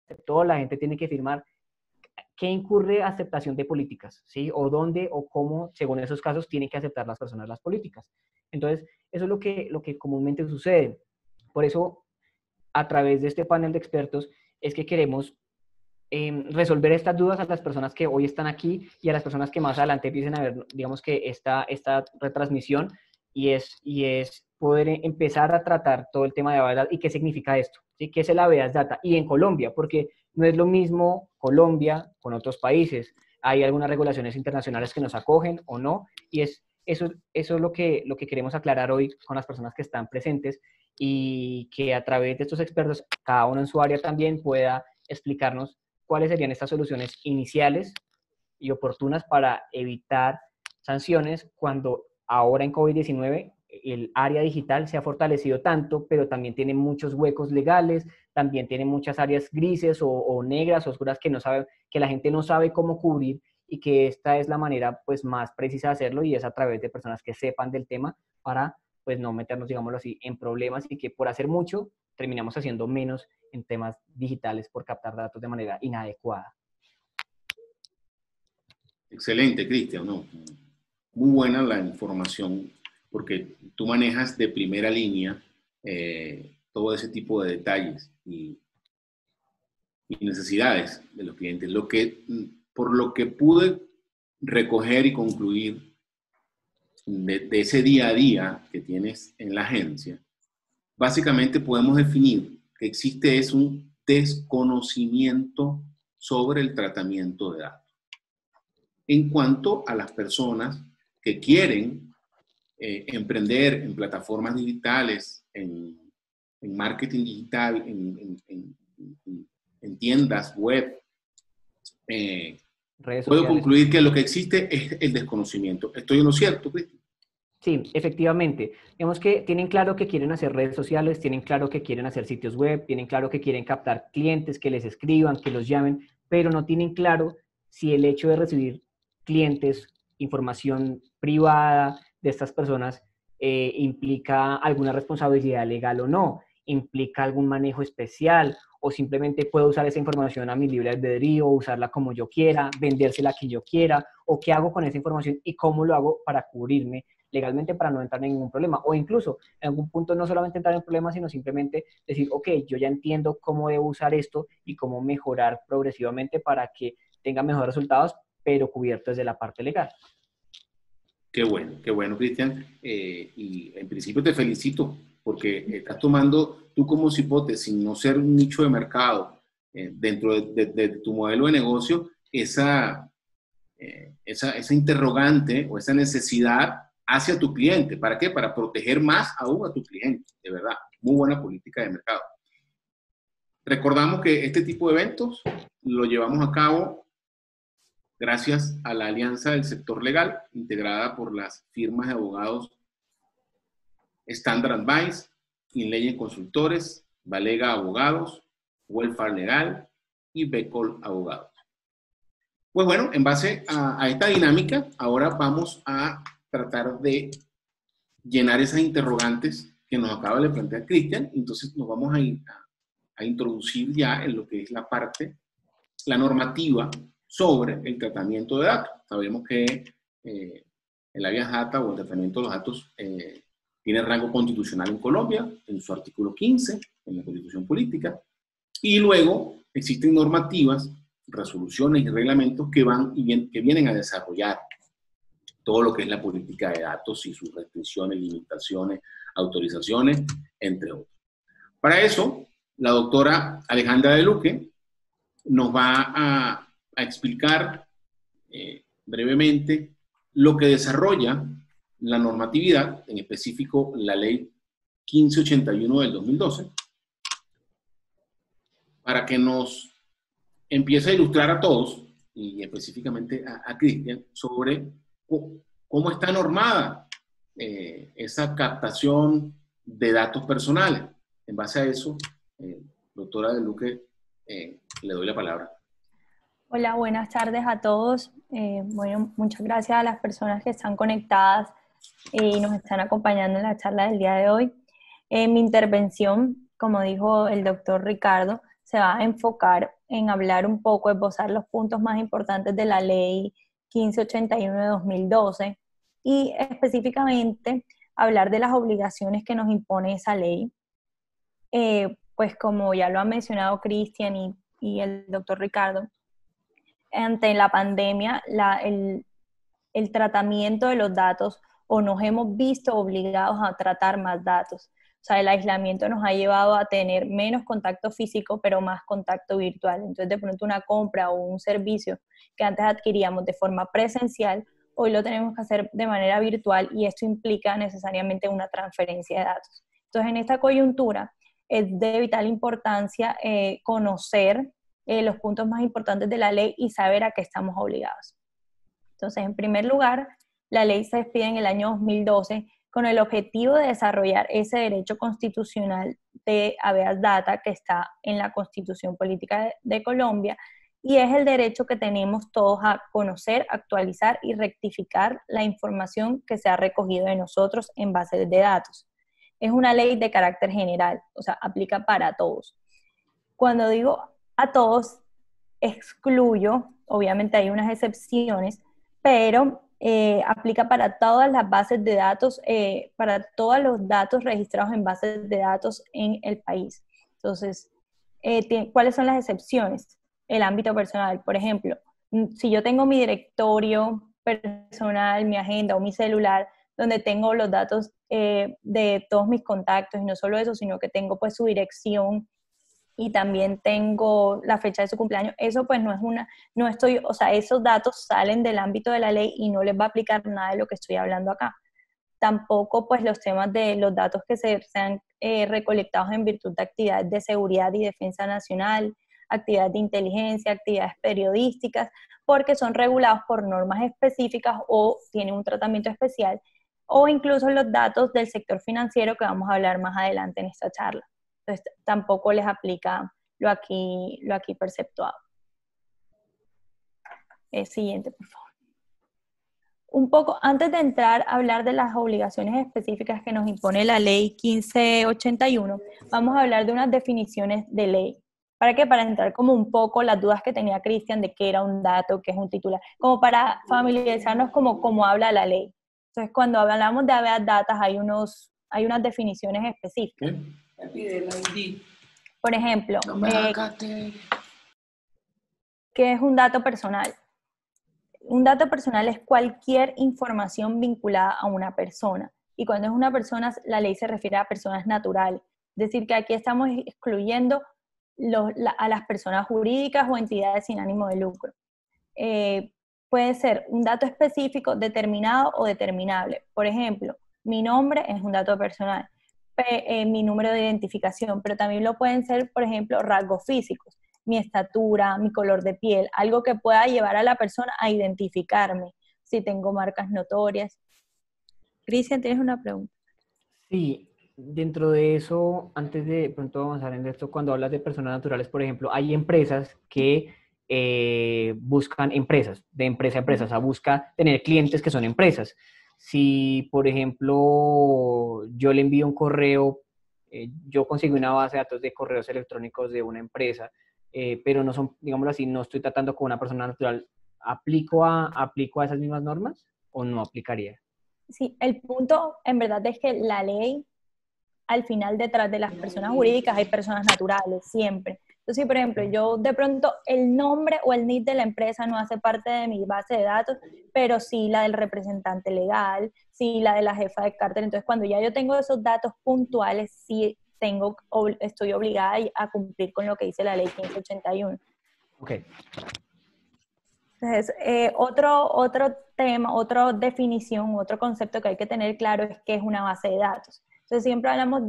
aceptó, la gente tiene que firmar. ¿Qué incurre aceptación de políticas? ¿Sí? O dónde o cómo, según esos casos, tienen que aceptar las personas las políticas. Entonces, eso es lo que comúnmente sucede. Por eso, a través de este panel de expertos, es que queremos resolver estas dudas a las personas que hoy están aquí y a las personas que más adelante empiecen a ver, digamos que esta retransmisión, y es poder empezar a tratar todo el tema de Habeas Data y qué significa esto, ¿sí? ¿Qué es el Habeas Data? Y en Colombia, porque no es lo mismo Colombia con otros países. Hay algunas regulaciones internacionales que nos acogen o no, y eso es lo que queremos aclarar hoy con las personas que están presentes, y que a través de estos expertos, cada uno en su área también pueda explicarnos cuáles serían estas soluciones iniciales y oportunas para evitar sanciones cuando ahora en COVID-19 el área digital se ha fortalecido tanto, pero también tiene muchos huecos legales, también tiene muchas áreas grises o negras, oscuras, que, no sabe, que la gente no sabe cómo cubrir, y que esta es la manera pues más precisa de hacerlo, y es a través de personas que sepan del tema para pues no meternos, digámoslo así, en problemas, y que por hacer mucho terminamos haciendo menos en temas digitales por captar datos de manera inadecuada. Excelente, Cristian, ¿no? Muy buena la información, porque tú manejas de primera línea todo ese tipo de detalles y necesidades de los clientes. Por lo que pude recoger y concluir de ese día a día que tienes en la agencia, básicamente podemos definir que existe es un desconocimiento sobre el tratamiento de datos. En cuanto a las personas que quieren emprender en plataformas digitales, en marketing digital, en tiendas web, Redes puedo sociales. concluir que lo que existe es el desconocimiento. ¿Estoy en lo cierto, Cristian? Sí, efectivamente. Digamos que tienen claro que quieren hacer redes sociales, tienen claro que quieren hacer sitios web, tienen claro que quieren captar clientes, que les escriban, que los llamen, pero no tienen claro si el hecho de recibir clientes, información privada de estas personas, implica alguna responsabilidad legal o no, implica algún manejo especial, o simplemente puedo usar esa información a mi libre albedrío, usarla como yo quiera, vendérsela a quien yo quiera, o qué hago con esa información y cómo lo hago para cubrirme legalmente, para no entrar en ningún problema, o incluso en algún punto no solamente entrar en problemas, sino simplemente decir, ok, yo ya entiendo cómo debo usar esto y cómo mejorar progresivamente para que tenga mejores resultados, pero cubierto desde la parte legal. Qué bueno, Cristian. Y en principio te felicito porque estás tomando tú como hipótesis, no ser un nicho de mercado dentro de tu modelo de negocio, esa interrogante o esa necesidad hacia tu cliente. ¿Para qué? Para proteger más aún a tu cliente, de verdad. Muy buena política de mercado. Recordamos que este tipo de eventos lo llevamos a cabo gracias a la Alianza del Sector Legal, integrada por las firmas de abogados Standard Advice, Inleyen Consultores, Valega Abogados, Welfare Legal y Becol Abogados. Pues bueno, en base a esta dinámica, ahora vamos a tratar de llenar esas interrogantes que nos acaba de plantear Cristian. Entonces nos vamos a introducir ya en lo que es la normativa sobre el tratamiento de datos. Sabemos que el habeas data o el tratamiento de los datos tiene rango constitucional en Colombia, en su artículo 15, en la Constitución Política, y luego existen normativas, resoluciones y reglamentos que vienen a desarrollar todo lo que es la política de datos y sus restricciones, limitaciones, autorizaciones, entre otros. Para eso, la doctora Alejandra de Luque nos va a explicar brevemente lo que desarrolla la normatividad, en específico la ley 1581 del 2012, para que nos empiece a ilustrar a todos, y específicamente a Cristian, sobre cómo está normada esa captación de datos personales. En base a eso, doctora De Luque, le doy la palabra. Hola, buenas tardes a todos. Bueno, muchas gracias a las personas que están conectadas y nos están acompañando en la charla del día de hoy. Mi intervención, como dijo el doctor Ricardo, se va a enfocar en hablar un poco, esbozar los puntos más importantes de la ley 1581 de 2012 y específicamente hablar de las obligaciones que nos impone esa ley. Pues como ya lo han mencionado Cristian y el doctor Ricardo, ante la pandemia, el tratamiento de los datos, o nos hemos visto obligados a tratar más datos. O sea, el aislamiento nos ha llevado a tener menos contacto físico, pero más contacto virtual. Entonces, de pronto una compra o un servicio que antes adquiríamos de forma presencial, hoy lo tenemos que hacer de manera virtual y esto implica necesariamente una transferencia de datos. Entonces, en esta coyuntura es de vital importancia conocer los puntos más importantes de la ley y saber a qué estamos obligados. Entonces, en primer lugar, la ley se expide en el año 2012 con el objetivo de desarrollar ese derecho constitucional de habeas data que está en la Constitución Política de Colombia, y es el derecho que tenemos todos a conocer, actualizar y rectificar la información que se ha recogido de nosotros en bases de datos. Es una ley de carácter general, o sea, aplica para todos. Cuando digo a todos, excluyo, obviamente hay unas excepciones, pero aplica para todas las bases de datos, para todos los datos registrados en bases de datos en el país. Entonces, ¿cuáles son las excepciones? El ámbito personal, por ejemplo, si yo tengo mi directorio personal, mi agenda o mi celular, donde tengo los datos de todos mis contactos, y no solo eso, sino que tengo pues su dirección, y también tengo la fecha de su cumpleaños, eso pues o sea, esos datos salen del ámbito de la ley y no les va a aplicar nada de lo que estoy hablando acá. Tampoco pues los temas de los datos que sean recolectados en virtud de actividades de seguridad y defensa nacional, actividades de inteligencia, actividades periodísticas, porque son regulados por normas específicas o tienen un tratamiento especial, o incluso los datos del sector financiero que vamos a hablar más adelante en esta charla. Entonces, tampoco les aplica lo aquí perceptuado. Siguiente, por favor. Un poco, antes de entrar a hablar de las obligaciones específicas que nos impone la ley 1581, vamos a hablar de unas definiciones de ley. ¿Para qué? Para entrar como un poco las dudas que tenía Cristian de qué era un dato, qué es un titular, como para familiarizarnos cómo habla la ley. Entonces, cuando hablamos de habeas datas, hay unas definiciones específicas. Por ejemplo, ¿qué es un dato personal? Un dato personal es cualquier información vinculada a una persona. Y cuando es una persona, la ley se refiere a personas naturales. Es decir, que aquí estamos excluyendo a las personas jurídicas o entidades sin ánimo de lucro. Puede ser un dato específico, determinado o determinable. Por ejemplo, mi nombre es un dato personal. Mi número de identificación, pero también lo pueden ser, por ejemplo, rasgos físicos, mi estatura, mi color de piel, algo que pueda llevar a la persona a identificarme, si tengo marcas notorias. Cristian, ¿tienes una pregunta? Sí, dentro de eso, antes de pronto avanzar en esto, cuando hablas de personas naturales, por ejemplo, hay empresas que buscan de empresa a empresa, o sea, busca tener clientes que son empresas. Si, por ejemplo, yo le envío un correo, yo consigo una base de datos de correos electrónicos de una empresa, pero no son, digámoslo así, no estoy tratando con una persona natural, ¿aplico a esas mismas normas o no aplicaría? Sí, el punto en verdad es que la ley, al final detrás de las personas jurídicas hay personas naturales, siempre. Entonces, por ejemplo, yo de pronto el nombre o el NID de la empresa no hace parte de mi base de datos, pero sí la del representante legal, sí la de la jefa de cártel. Entonces, cuando ya yo tengo esos datos puntuales, sí estoy obligada a cumplir con lo que dice la ley 1581. Ok. Entonces, otro tema, otra definición, otro concepto que hay que tener claro es qué es una base de datos. Entonces, siempre hablamos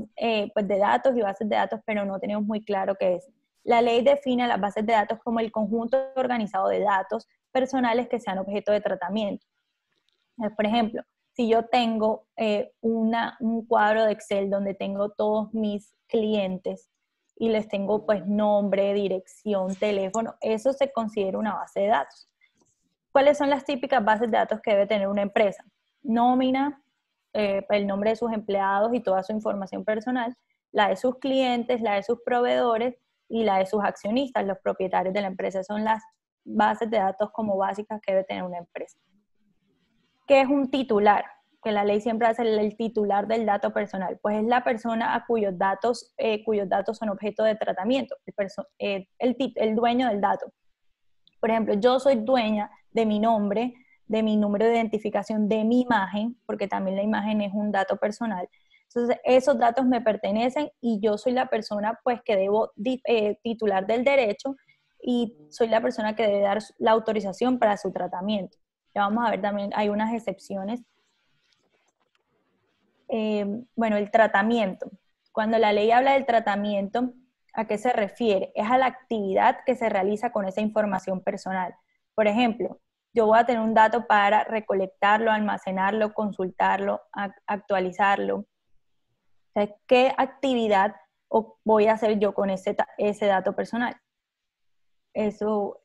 pues de datos y bases de datos, pero no tenemos muy claro qué es. La ley define las bases de datos como el conjunto organizado de datos personales que sean objeto de tratamiento. Entonces, por ejemplo, si yo tengo un cuadro de Excel donde tengo todos mis clientes y les tengo pues nombre, dirección, teléfono, eso se considera una base de datos. ¿Cuáles son las típicas bases de datos que debe tener una empresa? Nómina, el nombre de sus empleados y toda su información personal, la de sus clientes, la de sus proveedores y la de sus accionistas, los propietarios de la empresa. Son las bases de datos como básicas que debe tener una empresa. ¿Qué es un titular? Que la ley siempre hace el titular del dato personal, pues es la persona a cuyos datos son objeto de tratamiento, el dueño del dato. Por ejemplo, yo soy dueña de mi nombre, de mi número de identificación, de mi imagen, porque también la imagen es un dato personal. Entonces, esos datos me pertenecen y yo soy la persona pues que debo titular del derecho y soy la persona que debe dar la autorización para su tratamiento. Ya vamos a ver también, hay unas excepciones. Bueno, el tratamiento. Cuando la ley habla del tratamiento, ¿a qué se refiere? Es a la actividad que se realiza con esa información personal. Por ejemplo, yo voy a tener un dato para recolectarlo, almacenarlo, consultarlo, actualizarlo. O sea, ¿qué actividad voy a hacer yo con ese dato personal? Eso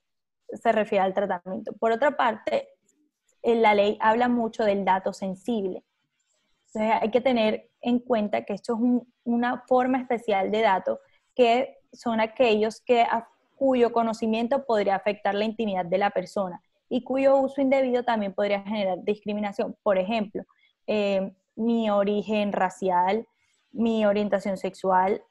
se refiere al tratamiento. Por otra parte, la ley habla mucho del dato sensible. Entonces hay que tener en cuenta que esto es una forma especial de datos que son aquellos cuyo conocimiento podría afectar la intimidad de la persona y cuyo uso indebido también podría generar discriminación. Por ejemplo, mi origen racial, mi orientación sexual,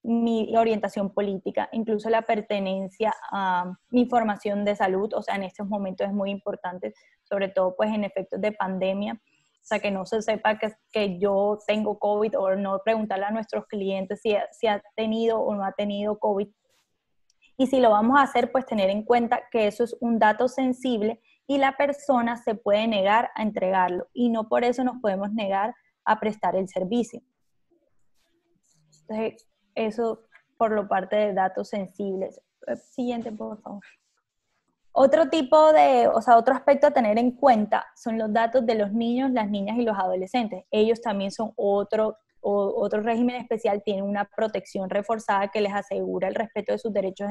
mi orientación política, incluso la pertenencia a mi información de salud, o sea, en estos momentos es muy importante, sobre todo pues en efectos de pandemia, o sea, que no se sepa que yo tengo COVID o no preguntarle a nuestros clientes si ha tenido o no ha tenido COVID. Y si lo vamos a hacer, pues tener en cuenta que eso es un dato sensible y la persona se puede negar a entregarlo y no por eso nos podemos negar a prestar el servicio. Entonces, eso por lo parte de datos sensibles. Siguiente, por favor. Otro aspecto a tener en cuenta son los datos de los niños, las niñas y los adolescentes. Ellos también son otro régimen especial, tienen una protección reforzada que les asegura el respeto de sus derechos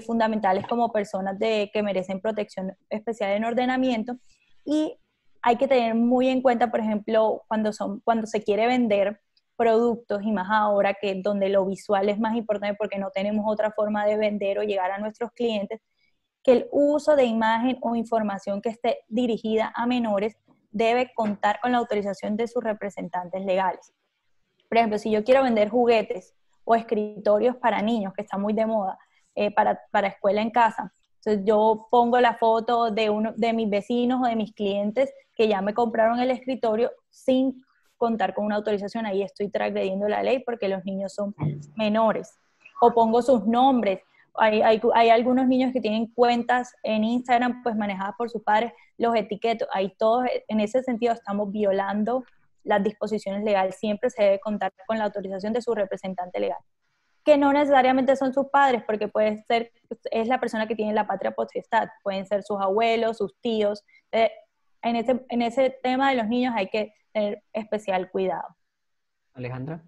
fundamentales como personas que merecen protección especial en ordenamiento. Y hay que tener muy en cuenta, por ejemplo, cuando se quiere vender productos y más ahora que donde lo visual es más importante porque no tenemos otra forma de vender o llegar a nuestros clientes, que el uso de imagen o información que esté dirigida a menores debe contar con la autorización de sus representantes legales. Por ejemplo, si yo quiero vender juguetes o escritorios para niños, que está muy de moda, para escuela en casa, entonces yo pongo la foto de mis vecinos o de mis clientes que ya me compraron el escritorio sin contar con una autorización, ahí estoy transgrediendo la ley porque los niños son menores. O pongo sus nombres. Hay algunos niños que tienen cuentas en Instagram pues manejadas por sus padres, los etiquetos, ahí todos en ese sentido estamos violando las disposiciones legales. Siempre se debe contar con la autorización de su representante legal, que no necesariamente son sus padres, porque es la persona que tiene la patria potestad, pueden ser sus abuelos, sus tíos. En ese tema de los niños hay que tener especial cuidado. Alejandra.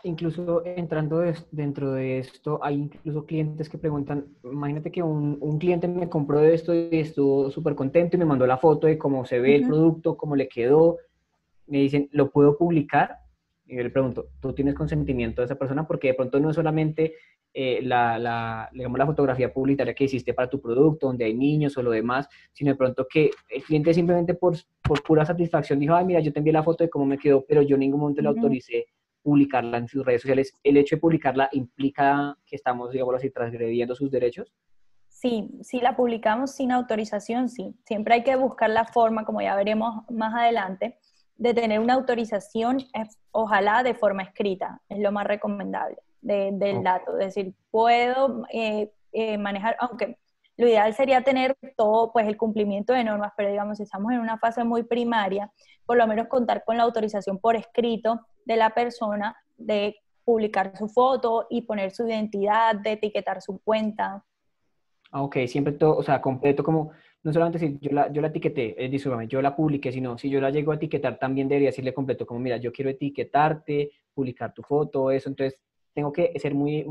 Incluso entrando dentro de esto, hay incluso clientes que preguntan, imagínate que un cliente me compró esto y estuvo súper contento y me mandó la foto de cómo se ve el producto, cómo le quedó. Me dicen, ¿lo puedo publicar? Y yo le pregunto, ¿tú tienes consentimiento de esa persona? Porque de pronto no es solamente digamos, la fotografía publicitaria que hiciste para tu producto, donde hay niños o lo demás, sino de pronto que el cliente simplemente por pura satisfacción dijo, ay, mira, yo te envié la foto de cómo me quedó, pero yo en ningún momento le autoricé publicarla en sus redes sociales. ¿El hecho de publicarla implica que estamos, digamos así, transgrediendo sus derechos? Sí, si la publicamos sin autorización, sí. Siempre hay que buscar la forma, como ya veremos más adelante, de tener una autorización, ojalá de forma escrita, es lo más recomendable del dato. Es decir, puedo manejar, aunque lo ideal sería tener todo, pues el cumplimiento de normas, pero digamos, si estamos en una fase muy primaria, por lo menos contar con la autorización por escrito de la persona de publicar su foto y poner su identidad, de etiquetar su cuenta. Ok, siempre todo, o sea, completo como, no solamente si yo la etiqueté, discúlpame, yo la publiqué, sino si yo la llego a etiquetar también debería decirle completo como, mira, yo quiero etiquetarte, publicar tu foto, eso, entonces tengo que ser muy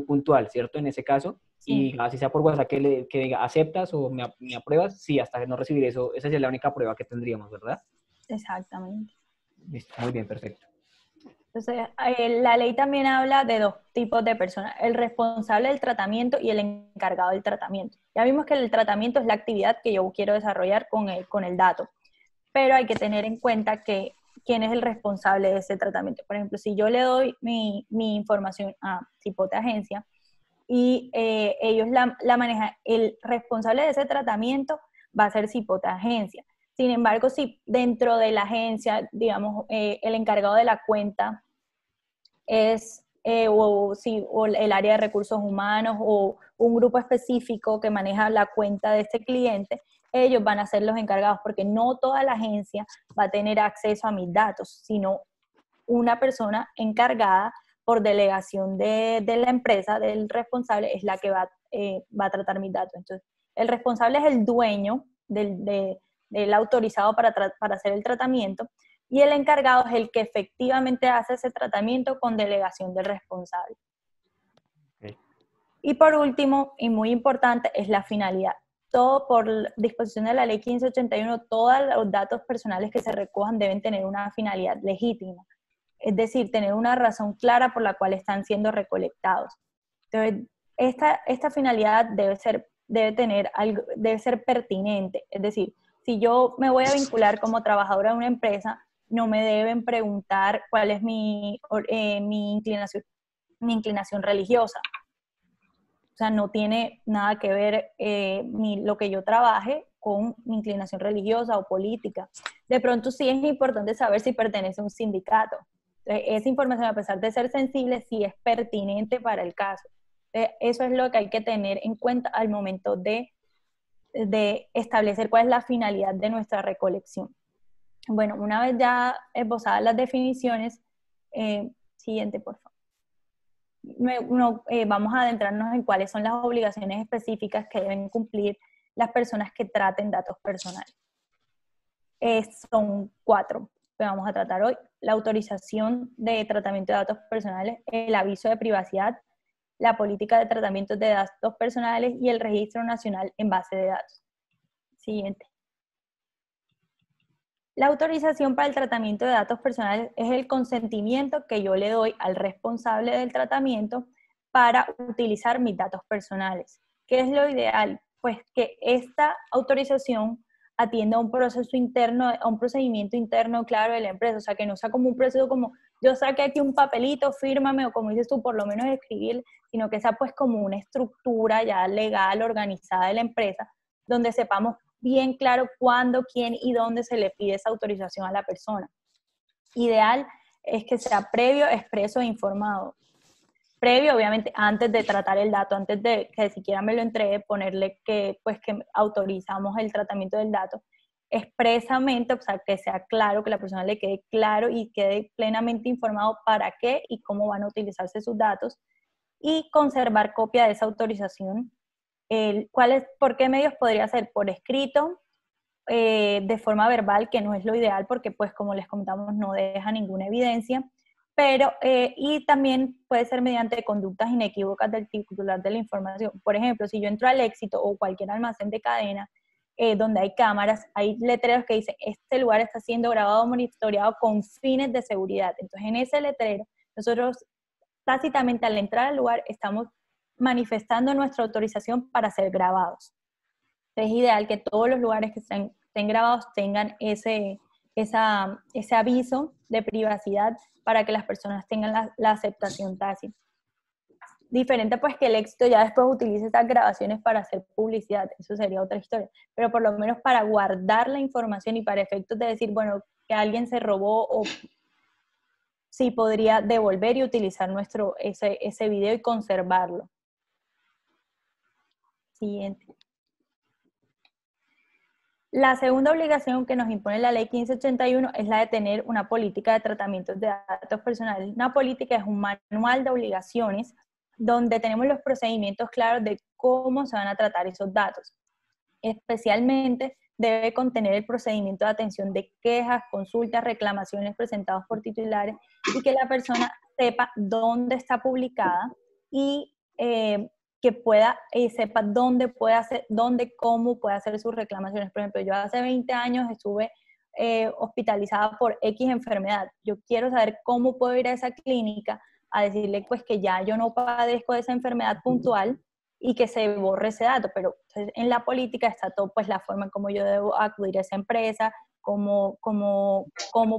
puntual, ¿cierto? En ese caso, Sí. y así sea por WhatsApp que diga, ¿aceptas o me apruebas? Sí, hasta no recibir eso, esa sería la única prueba que tendríamos, ¿verdad? Exactamente. Listo, muy bien, perfecto. Entonces, la ley también habla de dos tipos de personas, el responsable del tratamiento y el encargado del tratamiento. Ya vimos que el tratamiento es la actividad que yo quiero desarrollar con el dato, pero hay que tener en cuenta que quién es el responsable de ese tratamiento. Por ejemplo, si yo le doy mi información a Cipote Agencia y ellos la manejan, el responsable de ese tratamiento va a ser Cipote Agencia. Sin embargo, si dentro de la agencia, digamos, el encargado de la cuenta es o el área de recursos humanos o un grupo específico que maneja la cuenta de este cliente, ellos van a ser los encargados, porque no toda la agencia va a tener acceso a mis datos, sino una persona encargada por delegación de la empresa, del responsable, es la que va a tratar mis datos. Entonces, el responsable es el dueño del autorizado para hacer el tratamiento, y el encargado es el que efectivamente hace ese tratamiento con delegación del responsable. Okay. Y por último, y muy importante, es la finalidad. Todo por disposición de la ley 1581, todos los datos personales que se recojan deben tener una finalidad legítima. Es decir, tener una razón clara por la cual están siendo recolectados. Entonces, esta finalidad debe ser pertinente. Es decir, si yo me voy a vincular como trabajadora de una empresa, no me deben preguntar cuál es mi inclinación religiosa. O sea, no tiene nada que ver lo que yo trabaje con mi inclinación religiosa o política. De pronto sí es importante saber si pertenece a un sindicato. Entonces, esa información, a pesar de ser sensible, sí es pertinente para el caso. Entonces, eso es lo que hay que tener en cuenta al momento de establecer cuál es la finalidad de nuestra recolección. Bueno, una vez ya esbozadas las definiciones, siguiente, por favor. Vamos a adentrarnos en cuáles son las obligaciones específicas que deben cumplir las personas que traten datos personales. Son 4 que vamos a tratar hoy: la autorización de tratamiento de datos personales, el aviso de privacidad, la política de tratamiento de datos personales y el registro nacional en base de datos. Siguiente. La autorización para el tratamiento de datos personales es el consentimiento que yo le doy al responsable del tratamiento para utilizar mis datos personales. ¿Qué es lo ideal? Pues que esta autorización atienda a un proceso interno, a un procedimiento interno claro de la empresa, o sea, que no sea como un proceso como yo saqué aquí un papelito, fírmame, o como dices tú, por lo menos escribir, sino que sea pues como una estructura ya legal, organizada de la empresa, donde sepamos bien claro cuándo, quién y dónde se le pide esa autorización a la persona. Ideal es que sea previo, expreso e informado. Previo, obviamente, antes de tratar el dato, antes de que siquiera me lo entregue, ponerle que autorizamos el tratamiento del dato. Expresamente, o sea, que sea claro, que la persona le quede claro y quede plenamente informado para qué y cómo van a utilizarse sus datos. Y conservar copia de esa autorización. ¿Por qué medios podría ser? Por escrito, de forma verbal, que no es lo ideal porque, pues, como les comentamos, no deja ninguna evidencia, pero, y también puede ser mediante conductas inequívocas del titular de la información. Por ejemplo, si yo entro al Éxito o cualquier almacén de cadena, donde hay cámaras, hay letreros que dicen, este lugar está siendo grabado o monitoreado con fines de seguridad. Entonces, en ese letrero, nosotros tácitamente al entrar al lugar estamos manifestando nuestra autorización para ser grabados. Es ideal que todos los lugares que estén grabados tengan ese aviso de privacidad para que las personas tengan la aceptación tácita. Diferente pues que el Éxito ya después utilice estas grabaciones para hacer publicidad, eso sería otra historia, pero por lo menos para guardar la información y para efectos de decir, bueno, que alguien se robó o sí podría devolver y utilizar ese video y conservarlo. Siguiente. La segunda obligación que nos impone la ley 1581 es la de tener una política de tratamiento de datos personales. Una política es un manual de obligaciones donde tenemos los procedimientos claros de cómo se van a tratar esos datos. Especialmente debe contener el procedimiento de atención de quejas, consultas, reclamaciones presentadas por titulares y que la persona sepa dónde está publicada y que pueda sepa dónde, cómo puede hacer sus reclamaciones. Por ejemplo, yo hace 20 años estuve hospitalizada por X enfermedad. Yo quiero saber cómo puedo ir a esa clínica a decirle pues que ya yo no padezco de esa enfermedad puntual y que se borre ese dato, pero entonces, en la política está todo pues la forma en cómo yo debo acudir a esa empresa, cómo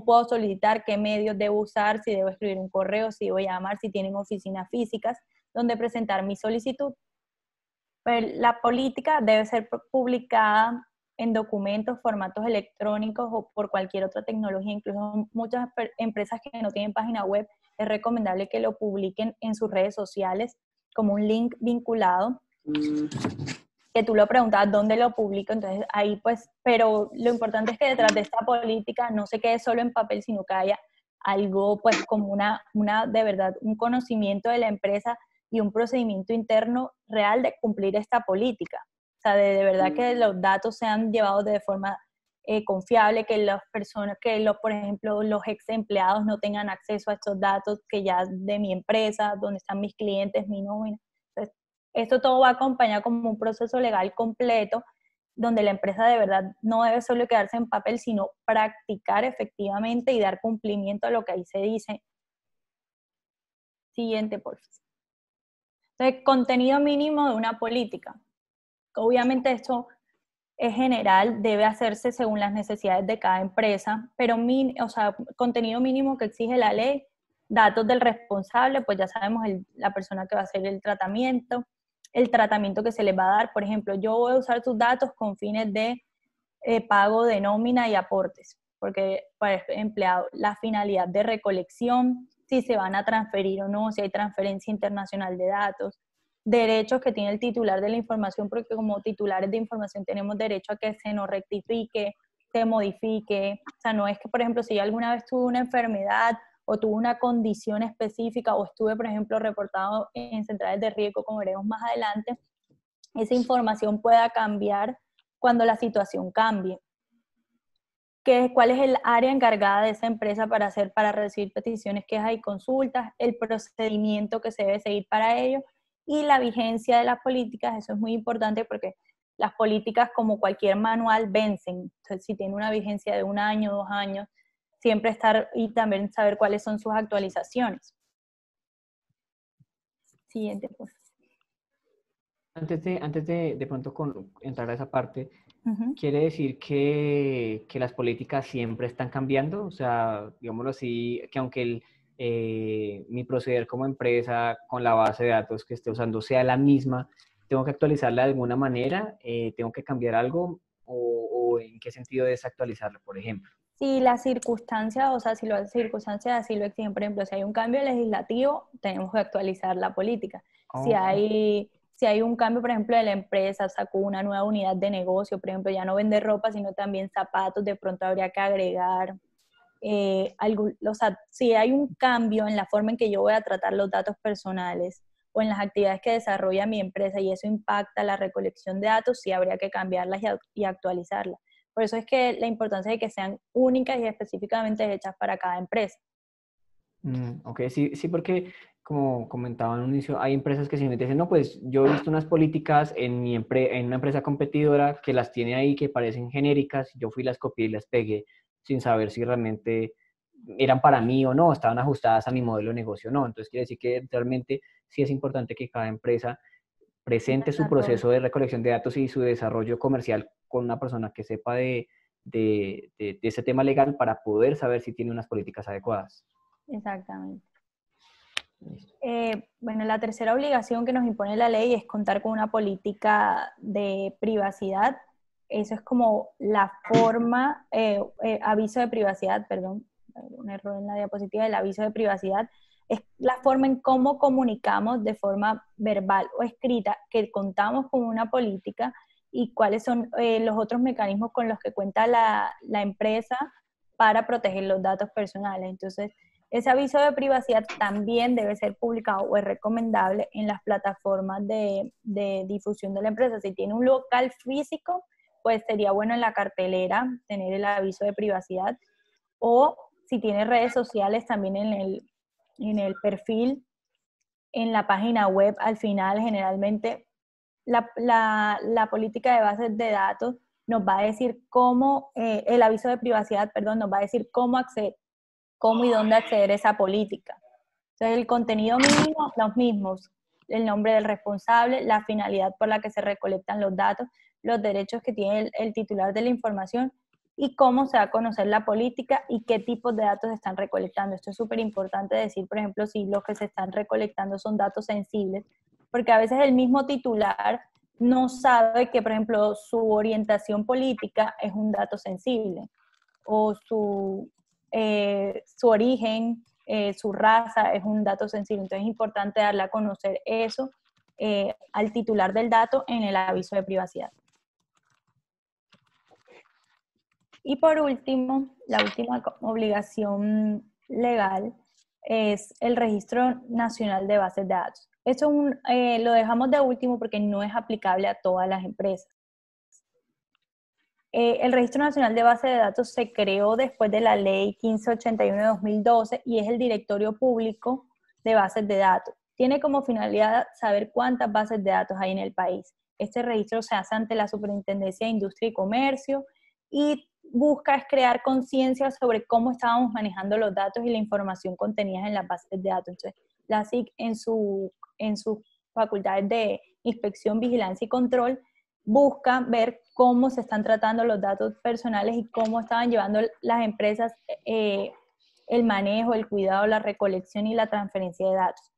puedo solicitar, qué medios debo usar, si debo escribir un correo, si debo llamar, si tienen oficinas físicas donde presentar mi solicitud. Pero la política debe ser publicada en documentos, formatos electrónicos o por cualquier otra tecnología. Incluso muchas empresas que no tienen página web, es recomendable que lo publiquen en sus redes sociales como un link vinculado, que tú lo preguntabas dónde lo publico, entonces ahí pues, pero lo importante es que detrás de esta política no se quede solo en papel, sino que haya algo pues como una de verdad, un conocimiento de la empresa y un procedimiento interno real de cumplir esta política. O sea, de verdad que los datos sean llevados de forma confiable, que las personas, por ejemplo, los ex empleados no tengan acceso a estos datos que ya de mi empresa, donde están mis clientes, mi nómina. Entonces, esto todo va acompañado como un proceso legal completo, donde la empresa de verdad no debe solo quedarse en papel, sino practicar efectivamente y dar cumplimiento a lo que ahí se dice. Siguiente, por favor. Entonces, contenido mínimo de una política. Obviamente esto es general, debe hacerse según las necesidades de cada empresa, pero contenido mínimo que exige la ley, datos del responsable, pues ya sabemos la persona que va a hacer el tratamiento que se les va a dar. Por ejemplo, yo voy a usar tus datos con fines de pago de nómina y aportes, porque para el empleado, la finalidad de recolección, si se van a transferir o no, si hay transferencia internacional de datos, derechos que tiene el titular de la información, porque como titulares de información tenemos derecho a que se nos rectifique, se modifique. O sea, no es que, por ejemplo, si yo alguna vez tuve una enfermedad o tuve una condición específica o estuve, por ejemplo, reportado en centrales de riesgo, como veremos más adelante, esa información pueda cambiar cuando la situación cambie. ¿Cuál es el área encargada de esa empresa para recibir peticiones, quejas y consultas? El procedimiento que se debe seguir para ello y la vigencia de las políticas. Eso es muy importante porque las políticas, como cualquier manual, vencen. Entonces, si tiene una vigencia de 1 año, 2 años, siempre estar y también saber cuáles son sus actualizaciones. Siguiente, por favor. Antes de pronto entrar a esa parte, ¿quiere decir que las políticas siempre están cambiando? O sea, digámoslo así, que aunque mi proceder como empresa con la base de datos que esté usando sea la misma, ¿tengo que actualizarla de alguna manera? ¿Tengo que cambiar algo? ¿O en qué sentido desactualizarla, por ejemplo? Si las circunstancias, o sea, si las circunstancias así lo exigen, por ejemplo, si hay un cambio legislativo, tenemos que actualizar la política. Si hay un cambio, por ejemplo, de la empresa, sacó una nueva unidad de negocio, por ejemplo, ya no vende ropa, sino también zapatos, de pronto habría que agregar o sea, si hay un cambio en la forma en que yo voy a tratar los datos personales o en las actividades que desarrolla mi empresa y eso impacta la recolección de datos, sí habría que cambiarlas y actualizarlas. Por eso es que la importancia de que sean únicas y específicamente hechas para cada empresa. Ok, sí, sí, porque como comentaba en un inicio, hay empresas que simplemente dicen, no, pues yo he visto unas políticas en en una empresa competidora que las tiene ahí que parecen genéricas, yo fui, las copié y las pegué sin saber si realmente eran para mí o no, estaban ajustadas a mi modelo de negocio o no. Entonces quiere decir que realmente sí es importante que cada empresa presente su proceso de recolección de datos y su desarrollo comercial con una persona que sepa de ese tema legal para poder saber si tiene unas políticas adecuadas. Exactamente. Bueno, la tercera obligación que nos impone la ley es contar con una política de privacidad. Eso es como la forma, aviso de privacidad, perdón, un error en la diapositiva, el aviso de privacidad es la forma en cómo comunicamos de forma verbal o escrita que contamos con una política y cuáles son los otros mecanismos con los que cuenta la empresa para proteger los datos personales. Entonces, ese aviso de privacidad también debe ser publicado o es recomendable en las plataformas de difusión de la empresa. Si tiene un local físico, pues sería bueno en la cartelera tener el aviso de privacidad, o si tiene redes sociales también en el perfil, en la página web. Al final, generalmente, la política de bases de datos nos va a decir cómo, el aviso de privacidad, perdón, nos va a decir cómo acceder, cómo y dónde acceder a esa política. Entonces, el contenido mínimo, los mismos, el nombre del responsable, la finalidad por la que se recolectan los datos, los derechos que tiene el titular de la información y cómo se va a conocer la política y qué tipos de datos se están recolectando. Esto es súper importante decir, por ejemplo, si los que se están recolectando son datos sensibles, porque a veces el mismo titular no sabe que, por ejemplo, su orientación política es un dato sensible, o su origen, su raza es un dato sensible. Entonces es importante darle a conocer eso al titular del dato en el aviso de privacidad. Y por último, la última obligación legal es el Registro Nacional de Bases de Datos. Esto lo dejamos de último porque no es aplicable a todas las empresas. El Registro Nacional de Bases de Datos se creó después de la Ley 1581 de 2012 y es el directorio público de bases de datos. Tiene como finalidad saber cuántas bases de datos hay en el país. Este registro se hace ante la Superintendencia de Industria y Comercio y busca es crear conciencia sobre cómo estábamos manejando los datos y la información contenida en las bases de datos. Entonces, la SIC en sus facultades de inspección, vigilancia y control busca ver cómo se están tratando los datos personales y cómo estaban llevando las empresas el manejo, el cuidado, la recolección y la transferencia de datos.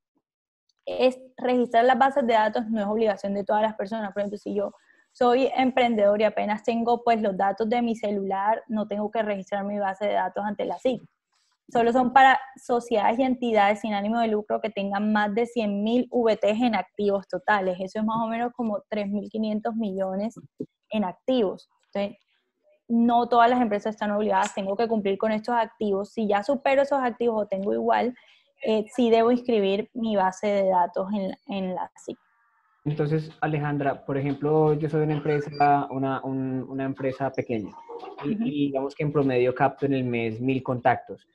Registrar las bases de datos no es obligación de todas las personas. Por ejemplo, si yo soy emprendedor y apenas tengo pues los datos de mi celular, no tengo que registrar mi base de datos ante la SIC. Solo son para sociedades y entidades sin ánimo de lucro que tengan más de 100.000 VTs en activos totales. Eso es más o menos como 3.500 millones en activos. Entonces, no todas las empresas están obligadas, tengo que cumplir con estos activos. Si ya supero esos activos o tengo igual, sí debo inscribir mi base de datos en la SIC. Entonces, Alejandra, por ejemplo, yo soy una empresa, una empresa pequeña y digamos que en promedio capto en el mes 1.000 contactos.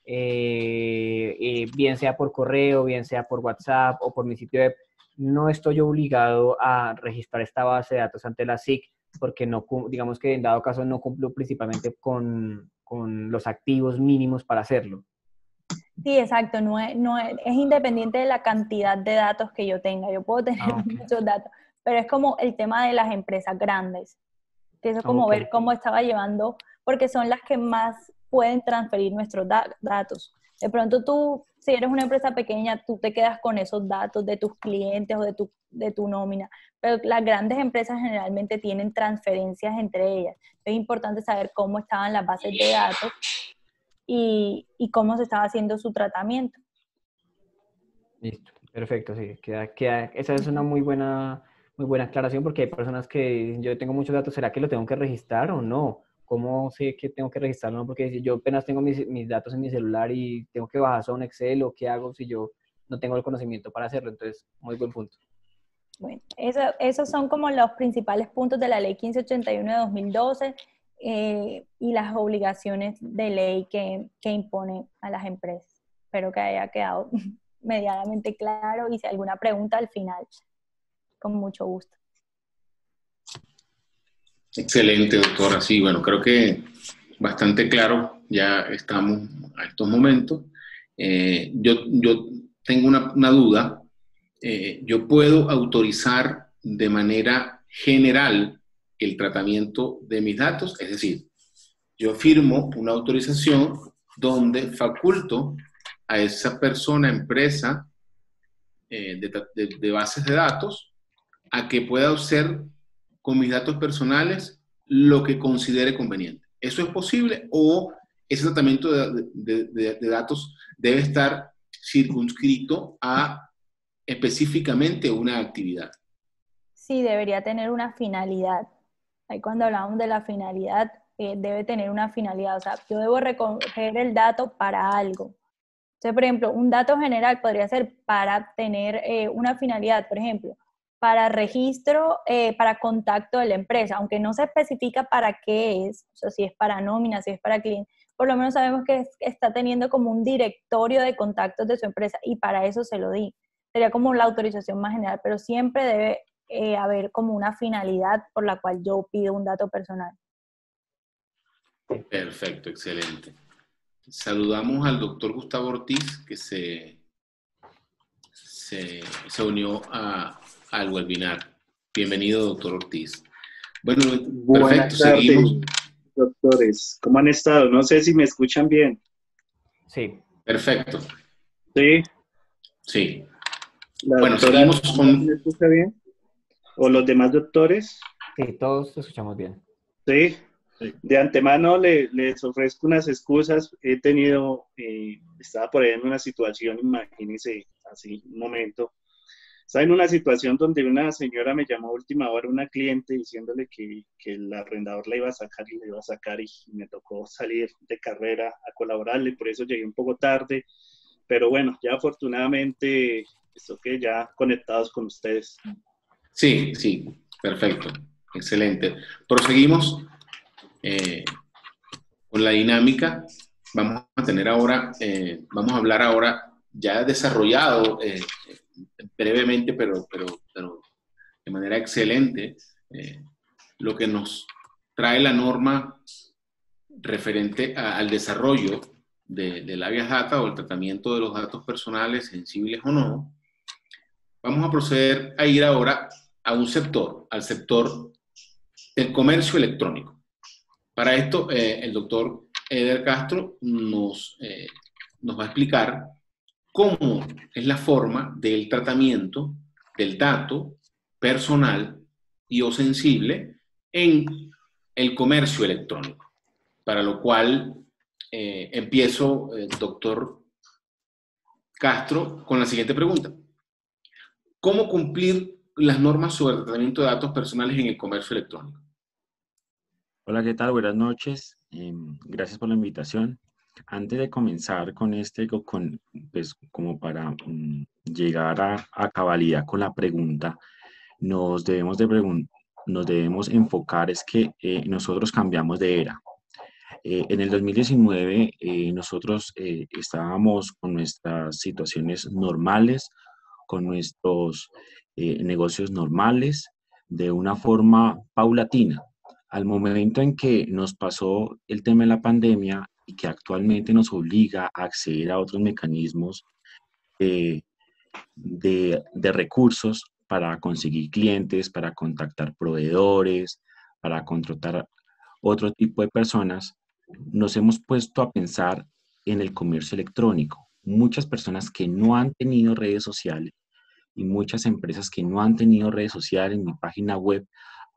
Bien sea por correo, bien sea por WhatsApp o por mi sitio web, no estoy obligado a registrar esta base de datos ante la SIC porque no, digamos que en dado caso no cumplo principalmente con los activos mínimos para hacerlo. Sí, exacto, es independiente de la cantidad de datos que yo tenga. Yo puedo tener muchos datos, pero es como el tema de las empresas grandes, que eso es como ver cómo estaba llevando, porque son las que más pueden transferir nuestros datos. De pronto tú, si eres una empresa pequeña, tú te quedas con esos datos de tus clientes o de tu nómina, pero las grandes empresas generalmente tienen transferencias entre ellas. Es importante saber cómo estaban las bases de datos y cómo se estaba haciendo su tratamiento. Listo, perfecto, sí. Esa es una muy buena aclaración porque hay personas que yo tengo muchos datos, ¿será que lo tengo que registrar o no? ¿Cómo sé que tengo que registrarlo? Porque si yo apenas tengo mis datos en mi celular y tengo que bajar solo un Excel, ¿o qué hago si yo no tengo el conocimiento para hacerlo? Entonces, muy buen punto. Bueno, esos son como los principales puntos de la Ley 1581 de 2012 y las obligaciones de ley que impone a las empresas. Espero que haya quedado medianamente claro y si hay alguna pregunta al final, con mucho gusto. Excelente, doctora. Sí, bueno, creo que bastante claro ya estamos a estos momentos. Yo tengo una duda. Yo puedo autorizar de manera general el tratamiento de mis datos, es decir, yo firmo una autorización donde faculto a esa persona, empresa de bases de datos, a que pueda hacer con mis datos personales lo que considere conveniente. ¿Eso es posible o ese tratamiento de datos debe estar circunscrito a específicamente una actividad? Sí, debería tener una finalidad. Ahí cuando hablamos de la finalidad, debe tener una finalidad. O sea, yo debo recoger el dato para algo. Entonces, por ejemplo, un dato general podría ser para tener una finalidad, por ejemplo, para registro, para contacto de la empresa, aunque no se especifica para qué es, o sea, si es para nómina, si es para cliente, por lo menos sabemos que está teniendo como un directorio de contactos de su empresa y para eso se lo di. Sería como la autorización más general, pero siempre debe haber como una finalidad por la cual yo pido un dato personal. Perfecto, excelente. Saludamos al doctor Gustavo Ortiz, que se unió al webinar. Bienvenido, doctor Ortiz. Bueno, Buenas perfecto, tardes, seguimos. doctores. ¿Cómo han estado? No sé si me escuchan bien. Sí. Perfecto. ¿Sí? Sí. ¿La Bueno, doctora seguimos con... me escucha bien? ¿O los demás doctores? Sí, todos te escuchamos bien. Sí. De antemano les ofrezco unas excusas. He tenido, estaba por ahí en una situación, imagínense, así, un momento. Estaba en una situación donde una señora me llamó a última hora, una cliente, diciéndole que el arrendador la iba a sacar y la iba a sacar, y me tocó salir de carrera a colaborarle, por eso llegué un poco tarde, pero bueno, ya afortunadamente estoy ya conectados con ustedes. Sí, sí, perfecto, excelente. Proseguimos con la dinámica. Vamos a tener ahora, vamos a hablar ahora, ya desarrollado brevemente, pero de manera excelente, lo que nos trae la norma referente al desarrollo del habeas data o el tratamiento de los datos personales, sensibles o no. Vamos a proceder a ir ahora a un sector, al sector del comercio electrónico. Para esto, el doctor Eder Castro nos va a explicar cómo es la forma del tratamiento del dato personal y o sensible en el comercio electrónico. Para lo cual empiezo, doctor Castro, con la siguiente pregunta. ¿Cómo cumplir las normas sobre el tratamiento de datos personales en el comercio electrónico? Hola, ¿qué tal? Buenas noches. Gracias por la invitación. Antes de comenzar con pues como para llegar a cabalidad con la pregunta, nos debemos enfocar es que nosotros cambiamos de era. En el 2019 nosotros estábamos con nuestras situaciones normales, con nuestros negocios normales, de una forma paulatina. Al momento en que nos pasó el tema de la pandemia y que actualmente nos obliga a acceder a otros mecanismos eh, de recursos para conseguir clientes, para contactar proveedores, para contratar otro tipo de personas, nos hemos puesto a pensar en el comercio electrónico. Muchas personas que no han tenido redes sociales y muchas empresas que no han tenido redes sociales ni página web,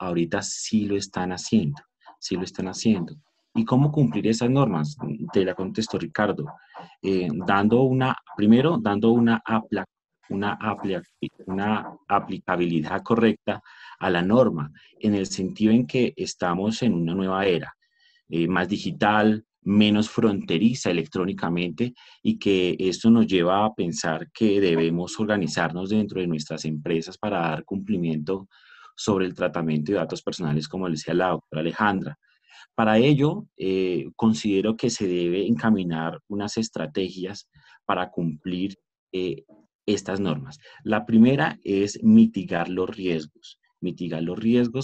ahorita sí lo están haciendo, sí lo están haciendo. ¿Y cómo cumplir esas normas? Te la contesto, Ricardo. Primero, dando una aplicabilidad correcta a la norma, en el sentido en que estamos en una nueva era, más digital, menos fronteriza electrónicamente, y que esto nos lleva a pensar que debemos organizarnos dentro de nuestras empresas para dar cumplimiento sobre el tratamiento de datos personales, como decía la doctora Alejandra. Para ello, considero que se debe encaminar unas estrategias para cumplir eh, estas normas. La primera es mitigar los riesgos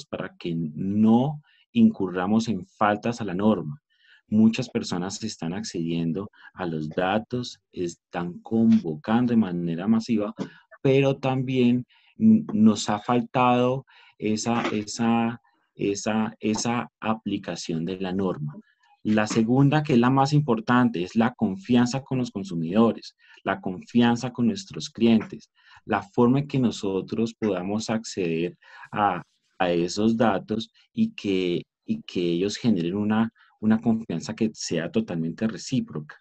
para que no incurramos en faltas a la norma. Muchas personas están accediendo a los datos, están convocando de manera masiva, pero también nos ha faltado esa aplicación de la norma. La segunda, que es la más importante, es la confianza con los consumidores, la confianza con nuestros clientes, la forma en que nosotros podamos acceder a esos datos y que ellos generen una confianza que sea totalmente recíproca.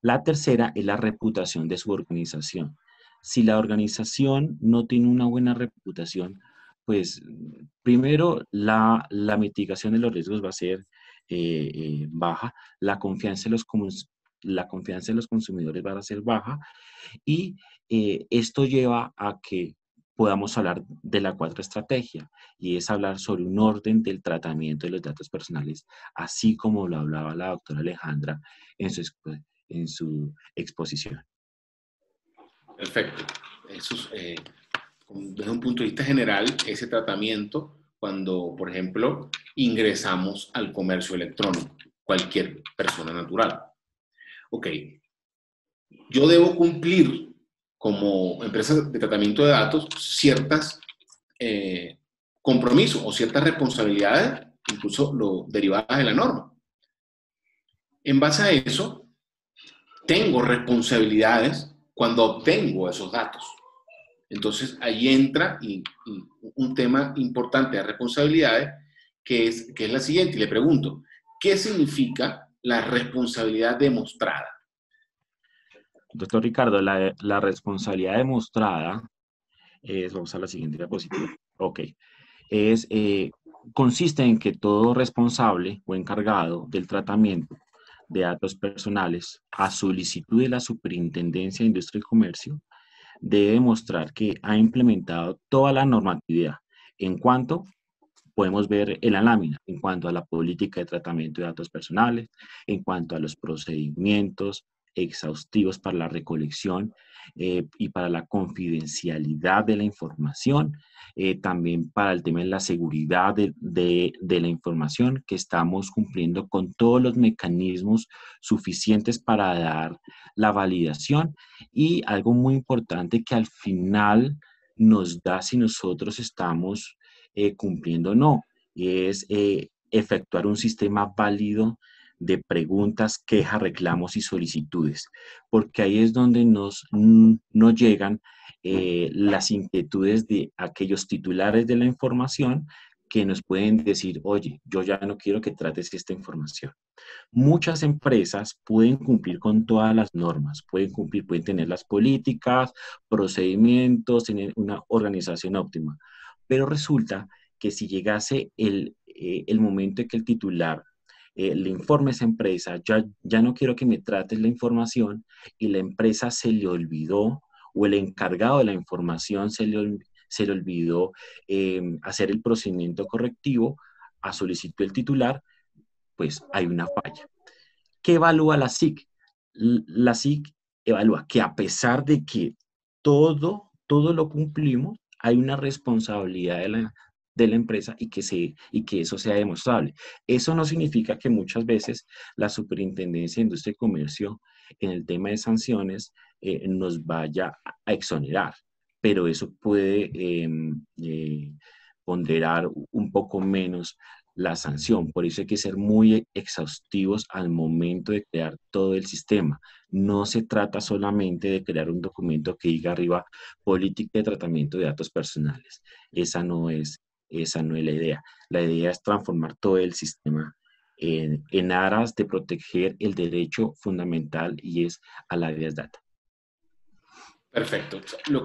La tercera es la reputación de su organización. Si la organización no tiene una buena reputación, pues primero la mitigación de los riesgos va a ser baja, la confianza de los consumidores va a ser baja, y esto lleva a que podamos hablar de la cuarta estrategia, y es hablar sobre un orden del tratamiento de los datos personales, así como lo hablaba la doctora Alejandra en su exposición. Perfecto. Eso desde un punto de vista general, ese tratamiento cuando, por ejemplo, ingresamos al comercio electrónico, cualquier persona natural. Ok, yo debo cumplir como empresa de tratamiento de datos ciertas compromisos o ciertas responsabilidades, incluso derivadas de la norma. En base a eso, tengo responsabilidades cuando obtengo esos datos. Entonces, ahí entra un tema importante de responsabilidades, que es la siguiente, y le pregunto, ¿qué significa la responsabilidad demostrada? Doctor Ricardo, la responsabilidad demostrada es, vamos a la siguiente diapositiva, ok, consiste en que todo responsable o encargado del tratamiento de datos personales a solicitud de la Superintendencia de Industria y Comercio debe demostrar que ha implementado toda la normatividad en cuanto, podemos ver en la lámina, en cuanto a la política de tratamiento de datos personales, en cuanto a los procedimientos exhaustivos para la recolección y para la confidencialidad de la información, también para el tema de la seguridad de la información, que estamos cumpliendo con todos los mecanismos suficientes para dar la validación, y algo muy importante que al final nos da si nosotros estamos cumpliendo o no, y es efectuar un sistema válido de preguntas, quejas, reclamos y solicitudes, porque ahí es donde nos llegan las inquietudes de aquellos titulares de la información que nos pueden decir, oye, yo ya no quiero que trates esta información. Muchas empresas pueden cumplir con todas las normas, pueden tener las políticas, procedimientos, tener una organización óptima, pero resulta que si llegase el momento en que el titular le informe a esa empresa, ya no quiero que me trates la información, y la empresa se le olvidó, o el encargado de la información se le olvidó hacer el procedimiento correctivo a solicitud del titular, pues hay una falla. ¿Qué evalúa la SIC? La SIC evalúa que a pesar de que todo lo cumplimos, hay una responsabilidad de la empresa y que eso sea demostrable. Eso no significa que muchas veces la Superintendencia de Industria y Comercio en el tema de sanciones nos vaya a exonerar, pero eso puede ponderar un poco menos la sanción. Por eso hay que ser muy exhaustivos al momento de crear todo el sistema. No se trata solamente de crear un documento que diga arriba política de tratamiento de datos personales. Esa no es la idea. La idea es transformar todo el sistema en aras de proteger el derecho fundamental, y es a la habeas data. Perfecto. Lo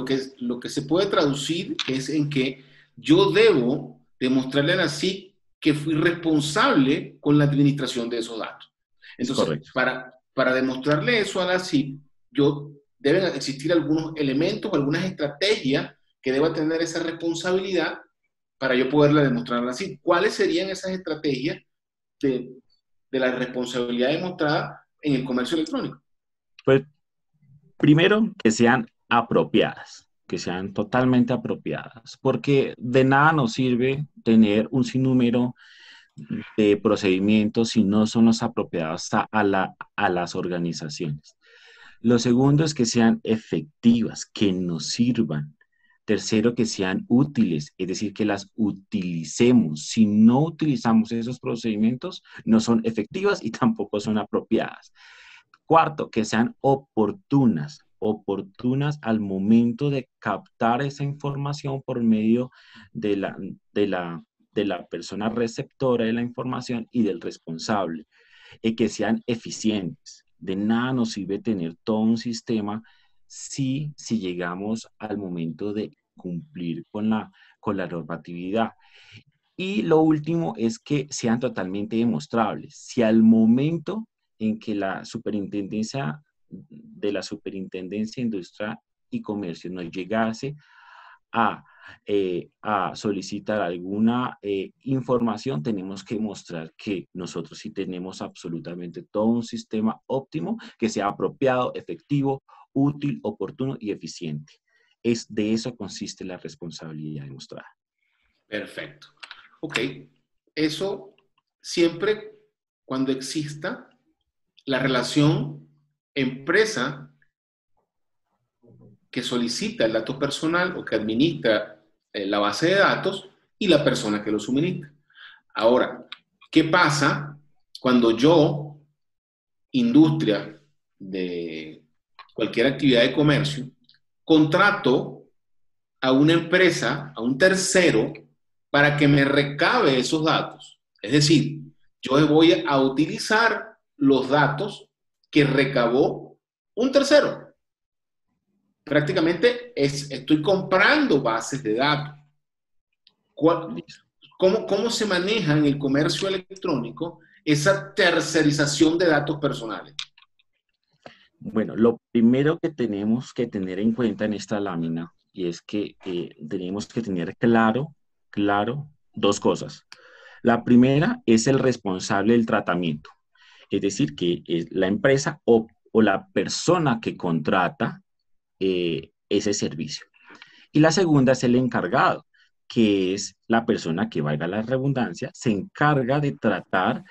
que se puede traducir es en que yo debo demostrarle a la SIC que fui responsable con la administración de esos datos. Entonces, para demostrarle eso a la SIC, deben existir algunos elementos, algunas estrategias que deba tener esa responsabilidad para yo poderla demostrar a la SIC. ¿Cuáles serían esas estrategias de la responsabilidad demostrada en el comercio electrónico? Pues, primero, que sean apropiadas, que sean totalmente apropiadas, porque de nada nos sirve tener un sinnúmero de procedimientos si no son los apropiados a las organizaciones. Lo segundo es que sean efectivas, que nos sirvan. Tercero, que sean útiles, es decir, que las utilicemos. Si no utilizamos esos procedimientos, no son efectivas y tampoco son apropiadas. Cuarto, que sean oportunas al momento de captar esa información por medio de la persona receptora de la información y del responsable, y que sean eficientes. De nada nos sirve tener todo un sistema si llegamos al momento de cumplir con la normatividad. Y lo último es que sean totalmente demostrables. Si al momento en que la Superintendencia de Industria y Comercio nos llegase a solicitar alguna información, tenemos que mostrar que nosotros sí tenemos absolutamente todo un sistema óptimo que sea apropiado, efectivo, útil, oportuno y eficiente. de eso consiste la responsabilidad demostrada. Perfecto. Ok. Eso siempre cuando exista la relación empresa que solicita el dato personal o que administra la base de datos y la persona que lo suministra. Ahora, ¿qué pasa cuando yo, industria de cualquier actividad de comercio, contrato a una empresa, a un tercero, para que me recabe esos datos? Es decir, yo voy a utilizar los datos que recabó un tercero. Prácticamente estoy comprando bases de datos. ¿Cómo se maneja en el comercio electrónico esa tercerización de datos personales? Bueno, lo primero que tenemos que tener en cuenta en esta lámina y es que tenemos que tener claro dos cosas. La primera es el responsable del tratamiento, es decir, que es la empresa o la persona que contrata ese servicio. Y la segunda es el encargado, que es la persona que, valga la redundancia, se encarga de tratar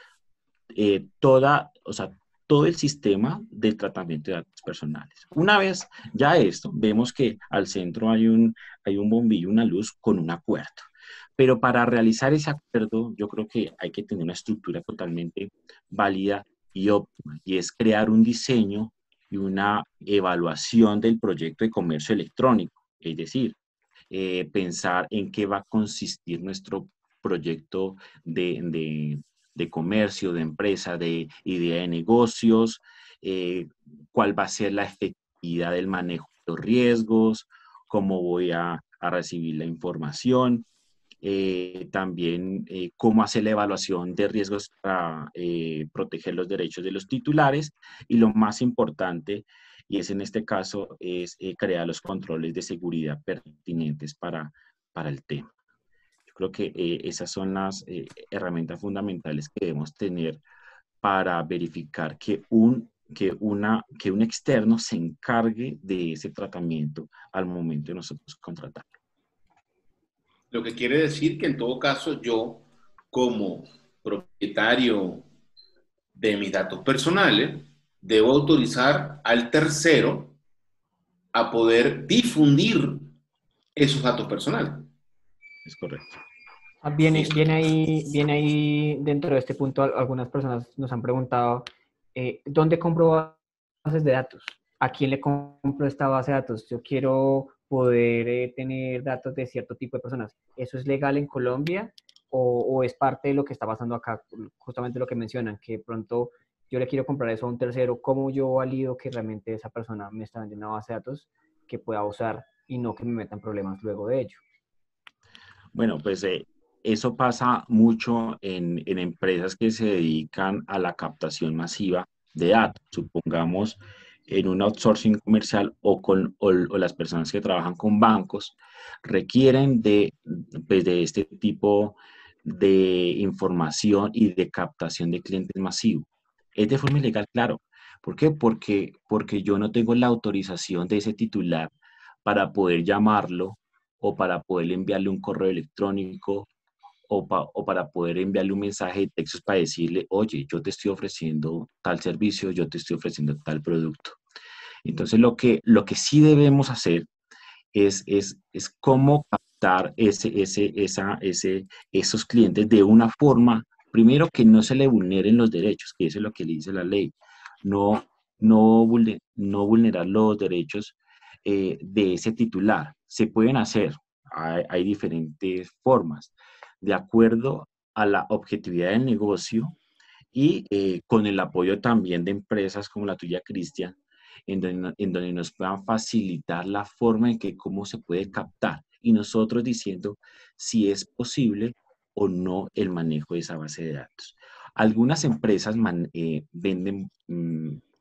todo el sistema de tratamiento de datos personales. Una vez ya esto, vemos que al centro hay un bombillo, una luz con un acuerdo. Pero para realizar ese acuerdo, yo creo que hay que tener una estructura totalmente válida y óptima, y es crear un diseño y una evaluación del proyecto de comercio electrónico, es decir, pensar en qué va a consistir nuestro proyecto de comercio, de empresa, de idea de negocios, cuál va a ser la efectividad del manejo de los riesgos, cómo voy a recibir la información, también cómo hacer la evaluación de riesgos para proteger los derechos de los titulares y lo más importante, y es en este caso, es crear los controles de seguridad pertinentes para el tema. Yo creo que esas son las herramientas fundamentales que debemos tener para verificar que un externo se encargue de ese tratamiento al momento de nosotros contratarlo. Lo que quiere decir que en todo caso yo, como propietario de mis datos personales, debo autorizar al tercero a poder difundir esos datos personales. Es correcto. Viene ahí dentro de este punto, algunas personas nos han preguntado, ¿dónde compro bases de datos? ¿A quién le compro esta base de datos? Yo quiero poder tener datos de cierto tipo de personas. ¿Eso es legal en Colombia o es parte de lo que está pasando acá? Justamente lo que mencionan, que pronto yo le quiero comprar eso a un tercero. ¿Cómo yo valido que realmente esa persona me está vendiendo una base de datos que pueda usar y no que me metan problemas luego de ello? Bueno, pues eso pasa mucho en empresas que se dedican a la captación masiva de datos. Supongamos en un outsourcing comercial o las personas que trabajan con bancos requieren pues de este tipo de información y de captación de clientes masivos. Es de forma ilegal, claro. ¿Por qué? Porque yo no tengo la autorización de ese titular para poder llamarlo o para poder enviarle un correo electrónico o para poder enviarle un mensaje de textos para decirle, oye, yo te estoy ofreciendo tal servicio, yo te estoy ofreciendo tal producto. Entonces, lo que sí debemos hacer es cómo captar esos clientes de una forma, primero, que no se le vulneren los derechos, que eso es lo que le dice la ley. No vulnerar los derechos de ese titular. Se pueden hacer, hay diferentes formas, de acuerdo a la objetividad del negocio y con el apoyo también de empresas como la tuya, Cristian, en donde nos puedan facilitar la forma en que cómo se puede captar y nosotros diciendo si es posible o no el manejo de esa base de datos. Algunas empresas venden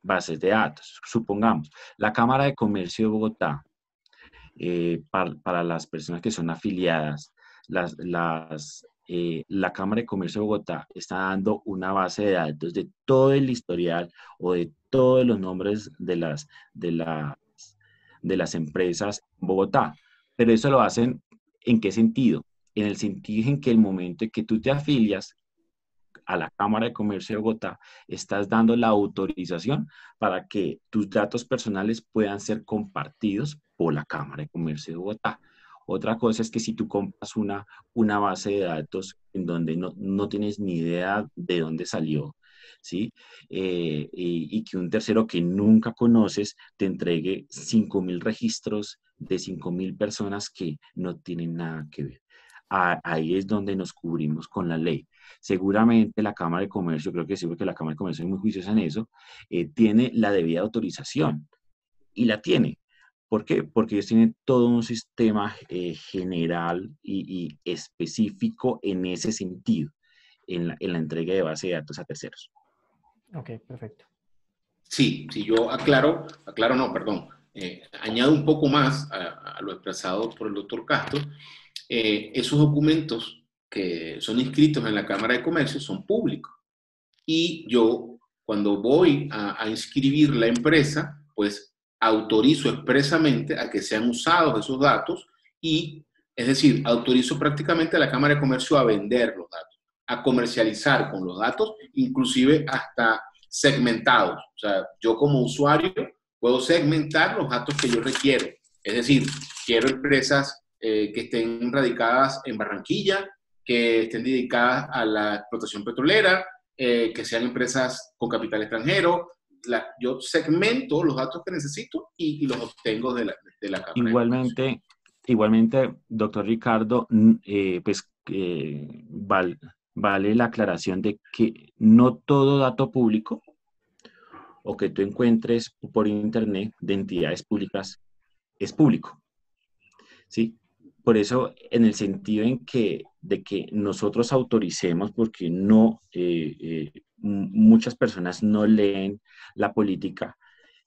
bases de datos. Supongamos, la Cámara de Comercio de Bogotá, para las personas que son afiliadas, la Cámara de Comercio de Bogotá está dando una base de datos de todo el historial o de todos los nombres de de las empresas en Bogotá. Pero eso lo hacen, ¿en qué sentido? En el sentido en que el momento en que tú te afilias a la Cámara de Comercio de Bogotá, estás dando la autorización para que tus datos personales puedan ser compartidos por la Cámara de Comercio de Bogotá. Otra cosa es que si tú compras una base de datos en donde no tienes ni idea de dónde salió, ¿sí? Y que un tercero que nunca conoces te entregue 5.000 registros de 5.000 personas que no tienen nada que ver. Ahí es donde nos cubrimos con la ley. Seguramente la Cámara de Comercio, creo que sí, porque la Cámara de Comercio es muy juiciosa en eso, tiene la debida autorización y la tiene. ¿Por qué? Porque ellos tienen todo un sistema general y específico en ese sentido, en la entrega de base de datos a terceros. Ok, perfecto. Sí, yo aclaro no, perdón, añado un poco más a lo expresado por el doctor Castro. Esos documentos que son inscritos en la Cámara de Comercio son públicos. Y yo, cuando voy a inscribir la empresa, pues autorizo expresamente a que sean usados esos datos y, es decir, autorizo prácticamente a la Cámara de Comercio a vender los datos, a comercializar con los datos, inclusive hasta segmentados. O sea, yo como usuario puedo segmentar los datos que yo requiero. Es decir, quiero empresas que estén radicadas en Barranquilla, que estén dedicadas a la explotación petrolera, que sean empresas con capital extranjero. Yo segmento los datos que necesito y los obtengo de la Cámara. Igualmente, doctor Ricardo, pues vale la aclaración de que no todo dato público o que tú encuentres por internet de entidades públicas es público, ¿sí? Por eso, en el sentido de que nosotros autoricemos, porque muchas personas no leen la política,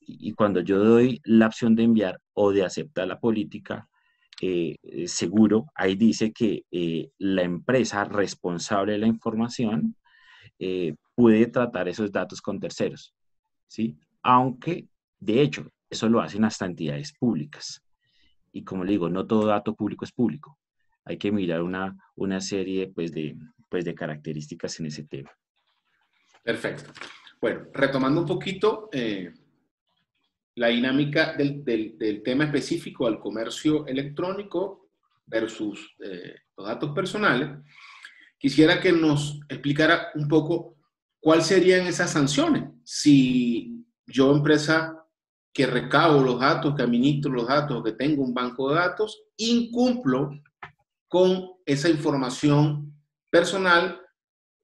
y cuando yo doy la opción de enviar o de aceptar la política, seguro, ahí dice que la empresa responsable de la información puede tratar esos datos con terceros, ¿sí? Aunque, de hecho, eso lo hacen hasta entidades públicas. Y como le digo, no todo dato público es público. Hay que mirar una serie pues, de características en ese tema. Perfecto. Bueno, retomando un poquito la dinámica del tema específico al comercio electrónico versus los datos personales, quisiera que nos explicara un poco cuáles serían esas sanciones. Si yo, empresa que recabo los datos, que administro los datos, que tengo un banco de datos, incumplo con esa información personal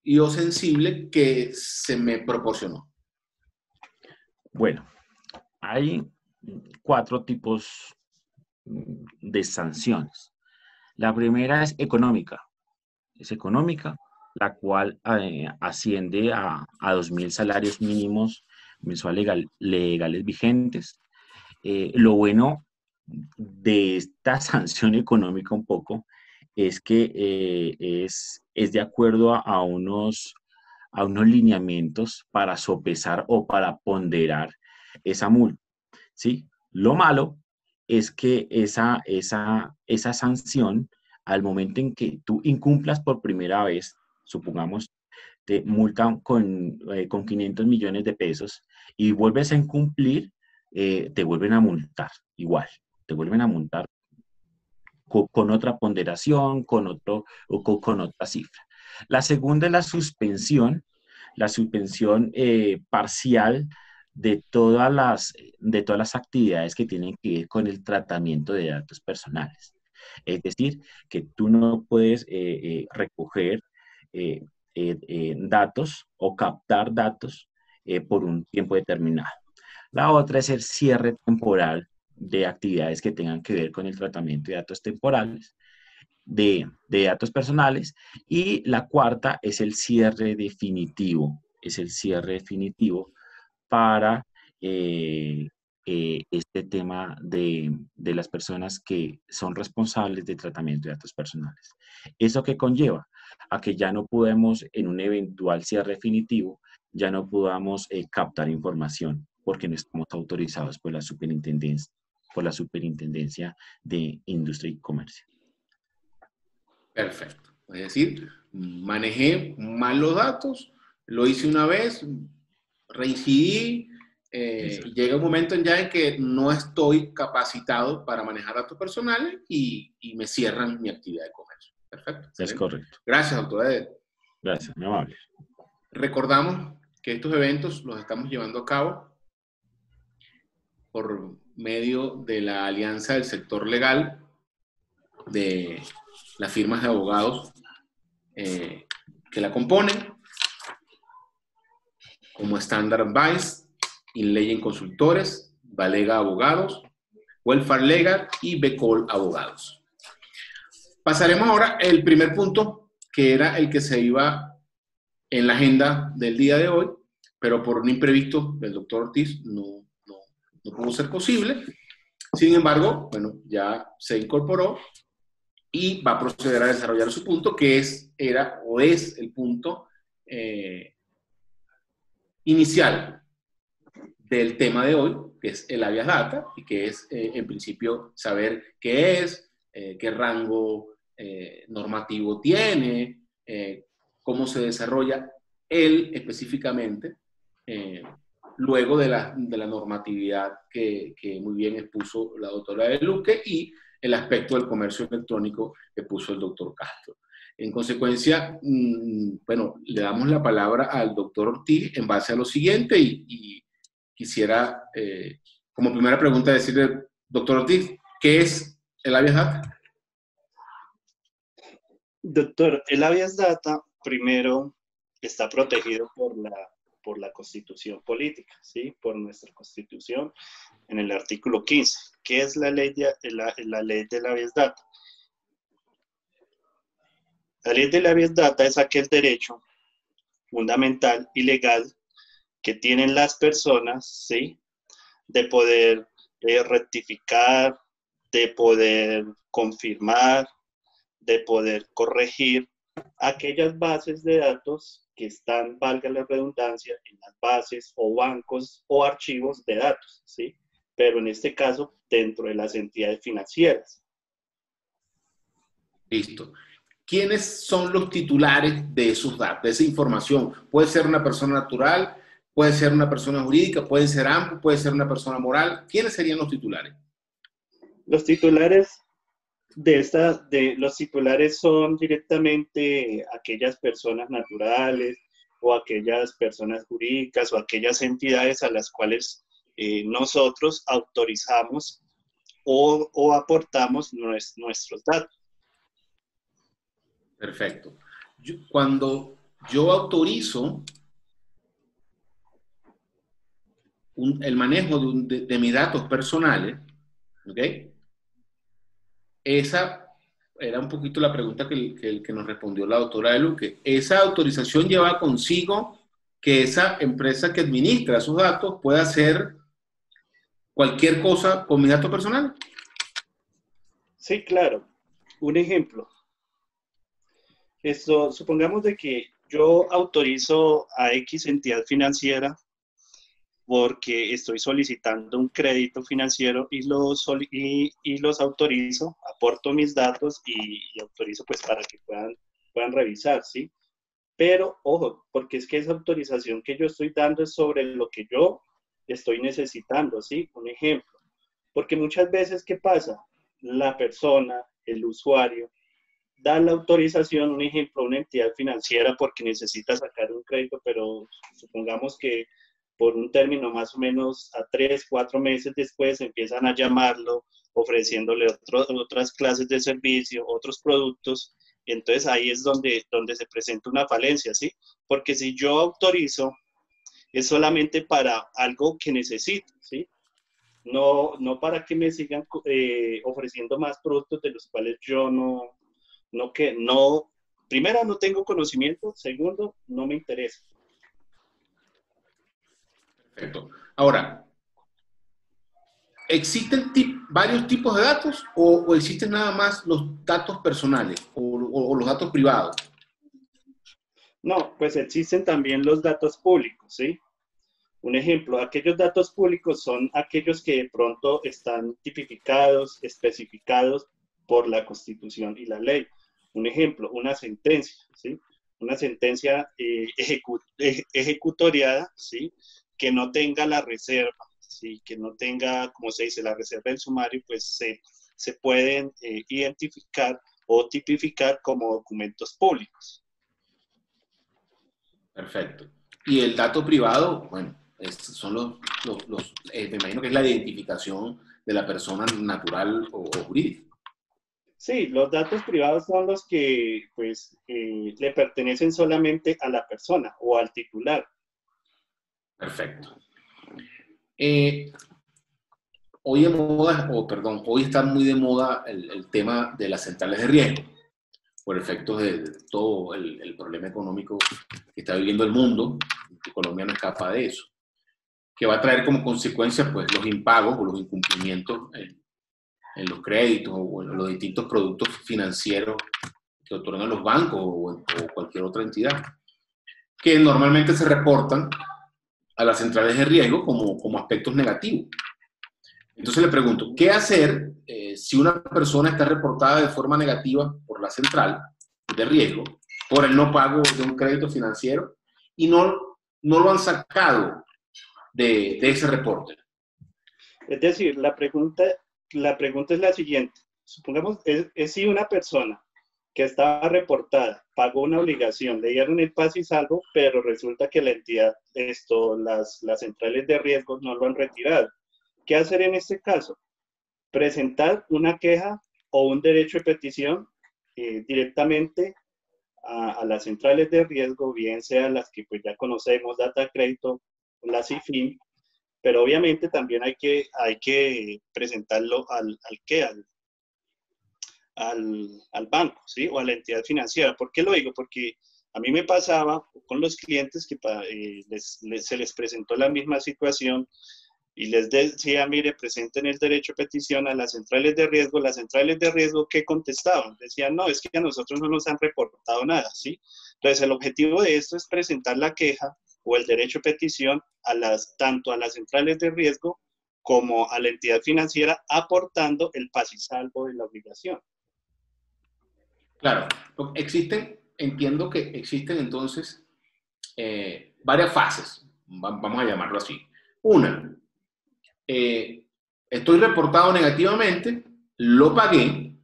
y o sensible que se me proporcionó. Bueno, hay 4 tipos de sanciones. La primera es económica. Es económica, la cual asciende a 2.000 salarios mínimos mensuales legales vigentes. Lo bueno de esta sanción económica un poco es que es de acuerdo a unos lineamientos para sopesar o para ponderar esa multa, ¿sí? Lo malo es que esa sanción, al momento en que tú incumplas por primera vez, supongamos, te multan con 500 millones de pesos y vuelves a incumplir, te vuelven a multar igual, te vuelven a multar con otra ponderación, con otra cifra. La segunda es la suspensión parcial de todas las actividades que tienen que ver con el tratamiento de datos personales. Es decir, que tú no puedes recoger datos o captar datos por un tiempo determinado. La otra es el cierre temporal de actividades que tengan que ver con el tratamiento de datos temporales, de datos personales. Y la cuarta es el cierre definitivo. Es el cierre definitivo para este tema de las personas que son responsables del tratamiento de datos personales. ¿Eso qué conlleva? A que ya no podemos, en un eventual cierre definitivo, ya no podamos captar información porque no estamos autorizados por la superintendencia. por la Superintendencia de Industria y Comercio. Perfecto. Es decir, manejé mal los datos, lo hice una vez, reincidí, y llega un momento ya en que no estoy capacitado para manejar datos personales y me cierran mi actividad de comercio. Perfecto. Es correcto. Gracias, doctora Eder. Gracias, muy amable. Recordamos que estos eventos los estamos llevando a cabo por medio de la alianza del sector legal de las firmas de abogados que la componen, como Standard Advice, Inleyen Consultores, Valega Abogados, Welfare Legal y Becol Abogados. Pasaremos ahora al primer punto, que era el que se iba en la agenda del día de hoy, pero por un imprevisto del doctor Ortiz no pudo ser posible. Sin embargo, bueno, ya se incorporó y va a proceder a desarrollar su punto, que es el punto inicial del tema de hoy, que es el habeas data, y que es, en principio, saber qué es, qué rango normativo tiene, cómo se desarrolla él específicamente, luego de la normatividad que muy bien expuso la doctora De Luque y el aspecto del comercio electrónico que puso el doctor Castro. En consecuencia, bueno, le damos la palabra al doctor Ortiz en base a lo siguiente y quisiera, como primera pregunta, decirle, doctor Ortiz, ¿qué es el habeas data? Doctor, el habeas data, primero, está protegido por la Constitución política, ¿sí? Por nuestra Constitución, en el artículo 15. ¿Qué es la ley del habeas data? La ley del habeas data es aquel derecho fundamental y legal que tienen las personas, ¿sí? De poder rectificar, de poder confirmar, de poder corregir aquellas bases de datos que están, valga la redundancia, en las bases o bancos o archivos de datos, ¿sí? Pero en este caso, dentro de las entidades financieras. Listo. ¿Quiénes son los titulares de esos datos, de esa información? Puede ser una persona natural, puede ser una persona jurídica, puede ser ambos, puede ser una persona moral. ¿Quiénes serían los titulares? Los titulares los titulares son directamente aquellas personas naturales o aquellas personas jurídicas o aquellas entidades a las cuales nosotros autorizamos o aportamos nuestros datos. Perfecto. Cuando yo autorizo el manejo de mis datos personales, ¿ok? Esa era un poquito la pregunta que nos respondió la doctora De Luque. ¿Esa autorización lleva consigo que esa empresa que administra sus datos pueda hacer cualquier cosa con mis datos personales? Sí, claro. Un ejemplo. Supongamos de que yo autorizo a X entidad financiera porque estoy solicitando un crédito financiero y los autorizo, aporto mis datos y autorizo pues para que puedan revisar, ¿sí? Pero, ojo, porque es que esa autorización que yo estoy dando es sobre lo que yo estoy necesitando, ¿sí? Un ejemplo. Porque muchas veces, ¿qué pasa? La persona, el usuario, da la autorización, un ejemplo, a una entidad financiera porque necesita sacar un crédito, pero supongamos que por un término más o menos a 3, 4 meses después empiezan a llamarlo, ofreciéndole otras clases de servicio, otros productos, y entonces ahí es donde se presenta una falencia, ¿sí? Porque si yo autorizo, es solamente para algo que necesito, ¿sí? No para que me sigan ofreciendo más productos de los cuales yo primero, no tengo conocimiento, segundo, no me interesa. Perfecto. Ahora, ¿existen varios tipos de datos o existen nada más los datos personales o los datos privados? No, pues existen también los datos públicos, ¿sí? Un ejemplo, aquellos datos públicos son aquellos que de pronto están tipificados, especificados por la Constitución y la ley. Un ejemplo, una sentencia, ¿sí? Una sentencia ejecutoriada, ¿sí? Que no tenga la reserva, ¿sí? Que no tenga, como se dice, la reserva del sumario, pues se pueden identificar o tipificar como documentos públicos. Perfecto. Y el dato privado, bueno, son me imagino que es la identificación de la persona natural o jurídica. Sí, los datos privados son los que pues, le pertenecen solamente a la persona o al titular. Perfecto. Hoy está muy de moda el tema de las centrales de riesgo, por efectos de todo el problema económico que está viviendo el mundo. Colombia no escapa de eso, que va a traer como consecuencia pues, los impagos o los incumplimientos en los créditos o en los distintos productos financieros que otorgan los bancos o cualquier otra entidad, que normalmente se reportan a las centrales de riesgo como aspectos negativos. Entonces le pregunto, ¿qué hacer si una persona está reportada de forma negativa por la central de riesgo por el no pago de un crédito financiero y no lo han sacado de ese reporte? Es decir, la pregunta es la siguiente. Supongamos, es si una persona que estaba reportada pagó una obligación, le dieron el paz y salvo, pero resulta que la entidad, las centrales de riesgo no lo han retirado. ¿Qué hacer en este caso? Presentar una queja o un derecho de petición directamente a las centrales de riesgo, bien sean las que pues ya conocemos, Data Crédito, la CIFIN, pero obviamente también hay que presentarlo al banco, ¿sí? O a la entidad financiera. ¿Por qué lo digo? Porque a mí me pasaba con los clientes que se les presentó la misma situación y les decía, mire, presenten el derecho de petición a las centrales de riesgo. Las centrales de riesgo, ¿qué contestaban? Decían, no, es que a nosotros no nos han reportado nada, ¿sí? Entonces, el objetivo de esto es presentar la queja o el derecho de petición tanto a las centrales de riesgo como a la entidad financiera, aportando el paz y salvo de la obligación. Claro, entiendo que existen entonces varias fases, vamos a llamarlo así. Una, estoy reportado negativamente, lo pagué,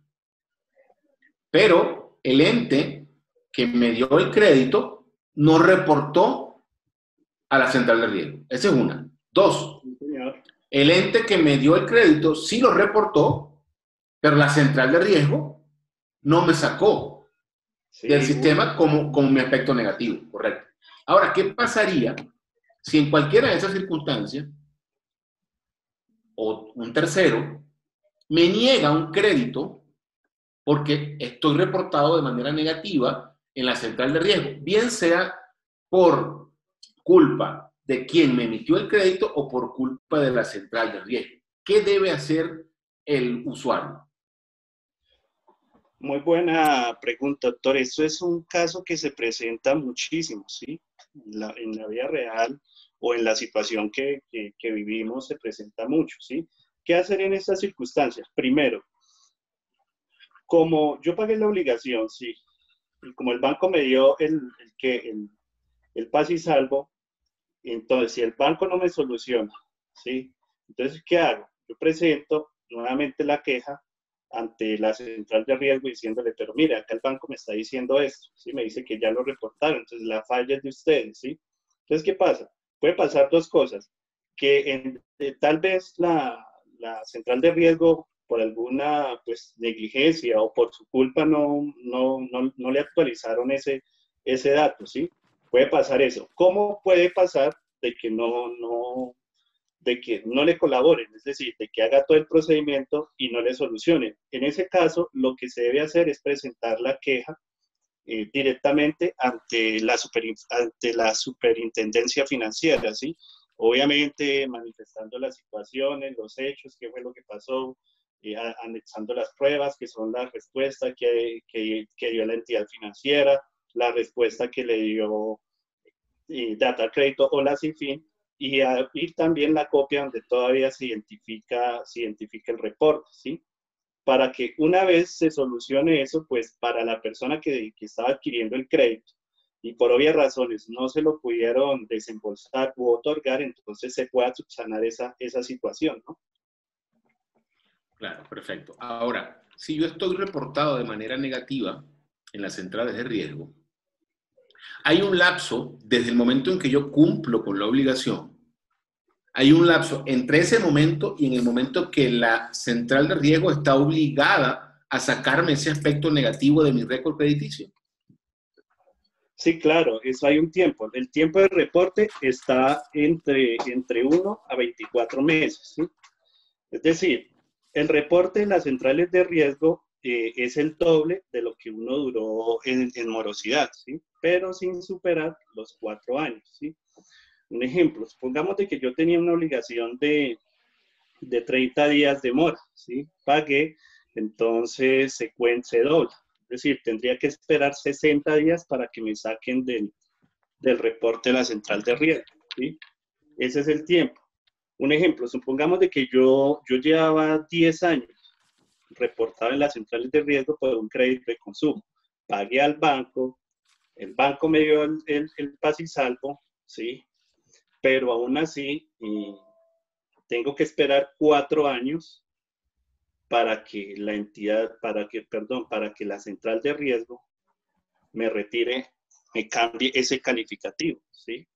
pero el ente que me dio el crédito no reportó a la central de riesgo. Esa es una. Dos, el ente que me dio el crédito sí lo reportó, pero la central de riesgo no me sacó del sistema como mi aspecto negativo, correcto. Ahora, ¿qué pasaría si en cualquiera de esas circunstancias o un tercero me niega un crédito porque estoy reportado de manera negativa en la central de riesgo, bien sea por culpa de quien me emitió el crédito o por culpa de la central de riesgo? ¿Qué debe hacer el usuario? Muy buena pregunta, doctor. Esto es un caso que se presenta muchísimo, ¿sí? En la vida real o en la situación que vivimos se presenta mucho, ¿sí? ¿Qué hacer en estas circunstancias? Primero, como yo pagué la obligación, sí, y como el banco me dio el paz y salvo, entonces si el banco no me soluciona, ¿sí? Entonces, ¿qué hago? Yo presento nuevamente la queja ante la central de riesgo diciéndole, pero mire, acá el banco me está diciendo esto, ¿sí? Me dice que ya lo reportaron, entonces la falla es de ustedes, ¿sí? Entonces, ¿qué pasa? Puede pasar dos cosas, que tal vez la central de riesgo por alguna pues, negligencia o por su culpa no le actualizaron ese dato, ¿sí? Puede pasar eso. ¿Cómo puede pasar de que no le colaboren? Es decir, de que haga todo el procedimiento y no le solucionen. En ese caso, lo que se debe hacer es presentar la queja directamente ante la superintendencia financiera, ¿sí? Obviamente manifestando las situaciones, los hechos, qué fue lo que pasó, anexando las pruebas, que son la respuesta que dio la entidad financiera, la respuesta que le dio Data Crédito o la CIFIN, y también la copia donde todavía se identifica el reporte, ¿sí? Para que una vez se solucione eso, pues para la persona que estaba adquiriendo el crédito y por obvias razones no se lo pudieron desembolsar u otorgar, entonces se pueda subsanar esa situación, ¿no? Claro, perfecto. Ahora, si yo estoy reportado de manera negativa en las centrales de riesgo, hay un lapso desde el momento en que yo cumplo con la obligación, hay un lapso entre ese momento y en el momento que la central de riesgo está obligada a sacarme ese aspecto negativo de mi récord crediticio. Sí, claro, eso hay un tiempo. El tiempo de reporte está entre 1 a 24 meses, ¿sí? Es decir, el reporte en las centrales de riesgo es el doble de lo que uno duró en morosidad, ¿sí? Pero sin superar los 4 años, ¿sí? Un ejemplo, supongamos de que yo tenía una obligación de 30 días de mora, ¿sí? Pagué, entonces se dobla. Es decir, tendría que esperar 60 días para que me saquen del reporte de la central de riesgo, ¿sí? Ese es el tiempo. Un ejemplo, supongamos de que yo llevaba 10 años reportado en las centrales de riesgo por un crédito de consumo. Pagué al banco, el banco me dio el paz y salvo, ¿sí? Pero aún así tengo que esperar 4 años para que la entidad, para que la central de riesgo me retire, me cambie ese calificativo, ¿sí?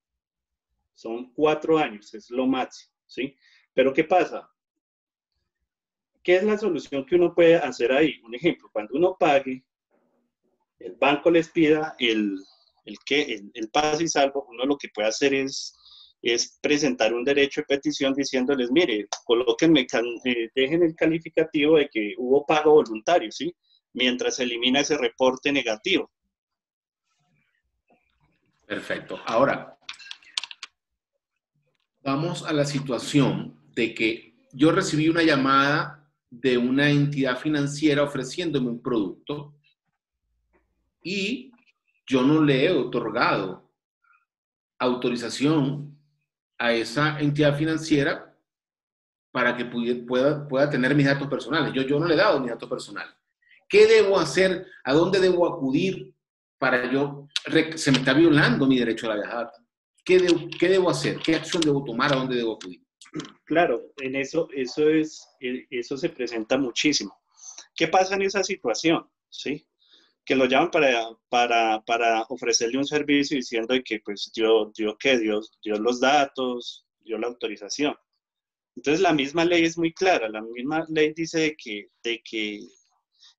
Son 4 años, es lo máximo, ¿sí? Pero ¿qué pasa? ¿Qué es la solución que uno puede hacer ahí? Un ejemplo, cuando uno pague, el banco les pida el pase y salvo, uno lo que puede hacer es presentar un derecho de petición diciéndoles, mire, colóquenme, dejen el calificativo de que hubo pago voluntario, ¿sí? Mientras se elimina ese reporte negativo. Perfecto. Ahora, vamos a la situación de que yo recibí una llamada de una entidad financiera ofreciéndome un producto y yo no le he otorgado autorización a esa entidad financiera para que pueda tener mis datos personales. Yo no le he dado mis datos personales. ¿Qué debo hacer? ¿A dónde debo acudir para yo? Se me está violando mi derecho a la viajada. ¿Qué debo hacer? ¿Qué acción debo tomar? ¿A dónde debo acudir? Claro, en eso se presenta muchísimo. ¿Qué pasa en esa situación? ¿Sí? Que lo llaman para ofrecerle un servicio diciendo que pues dio los datos, dio la autorización. Entonces la misma ley es muy clara, la misma ley dice de que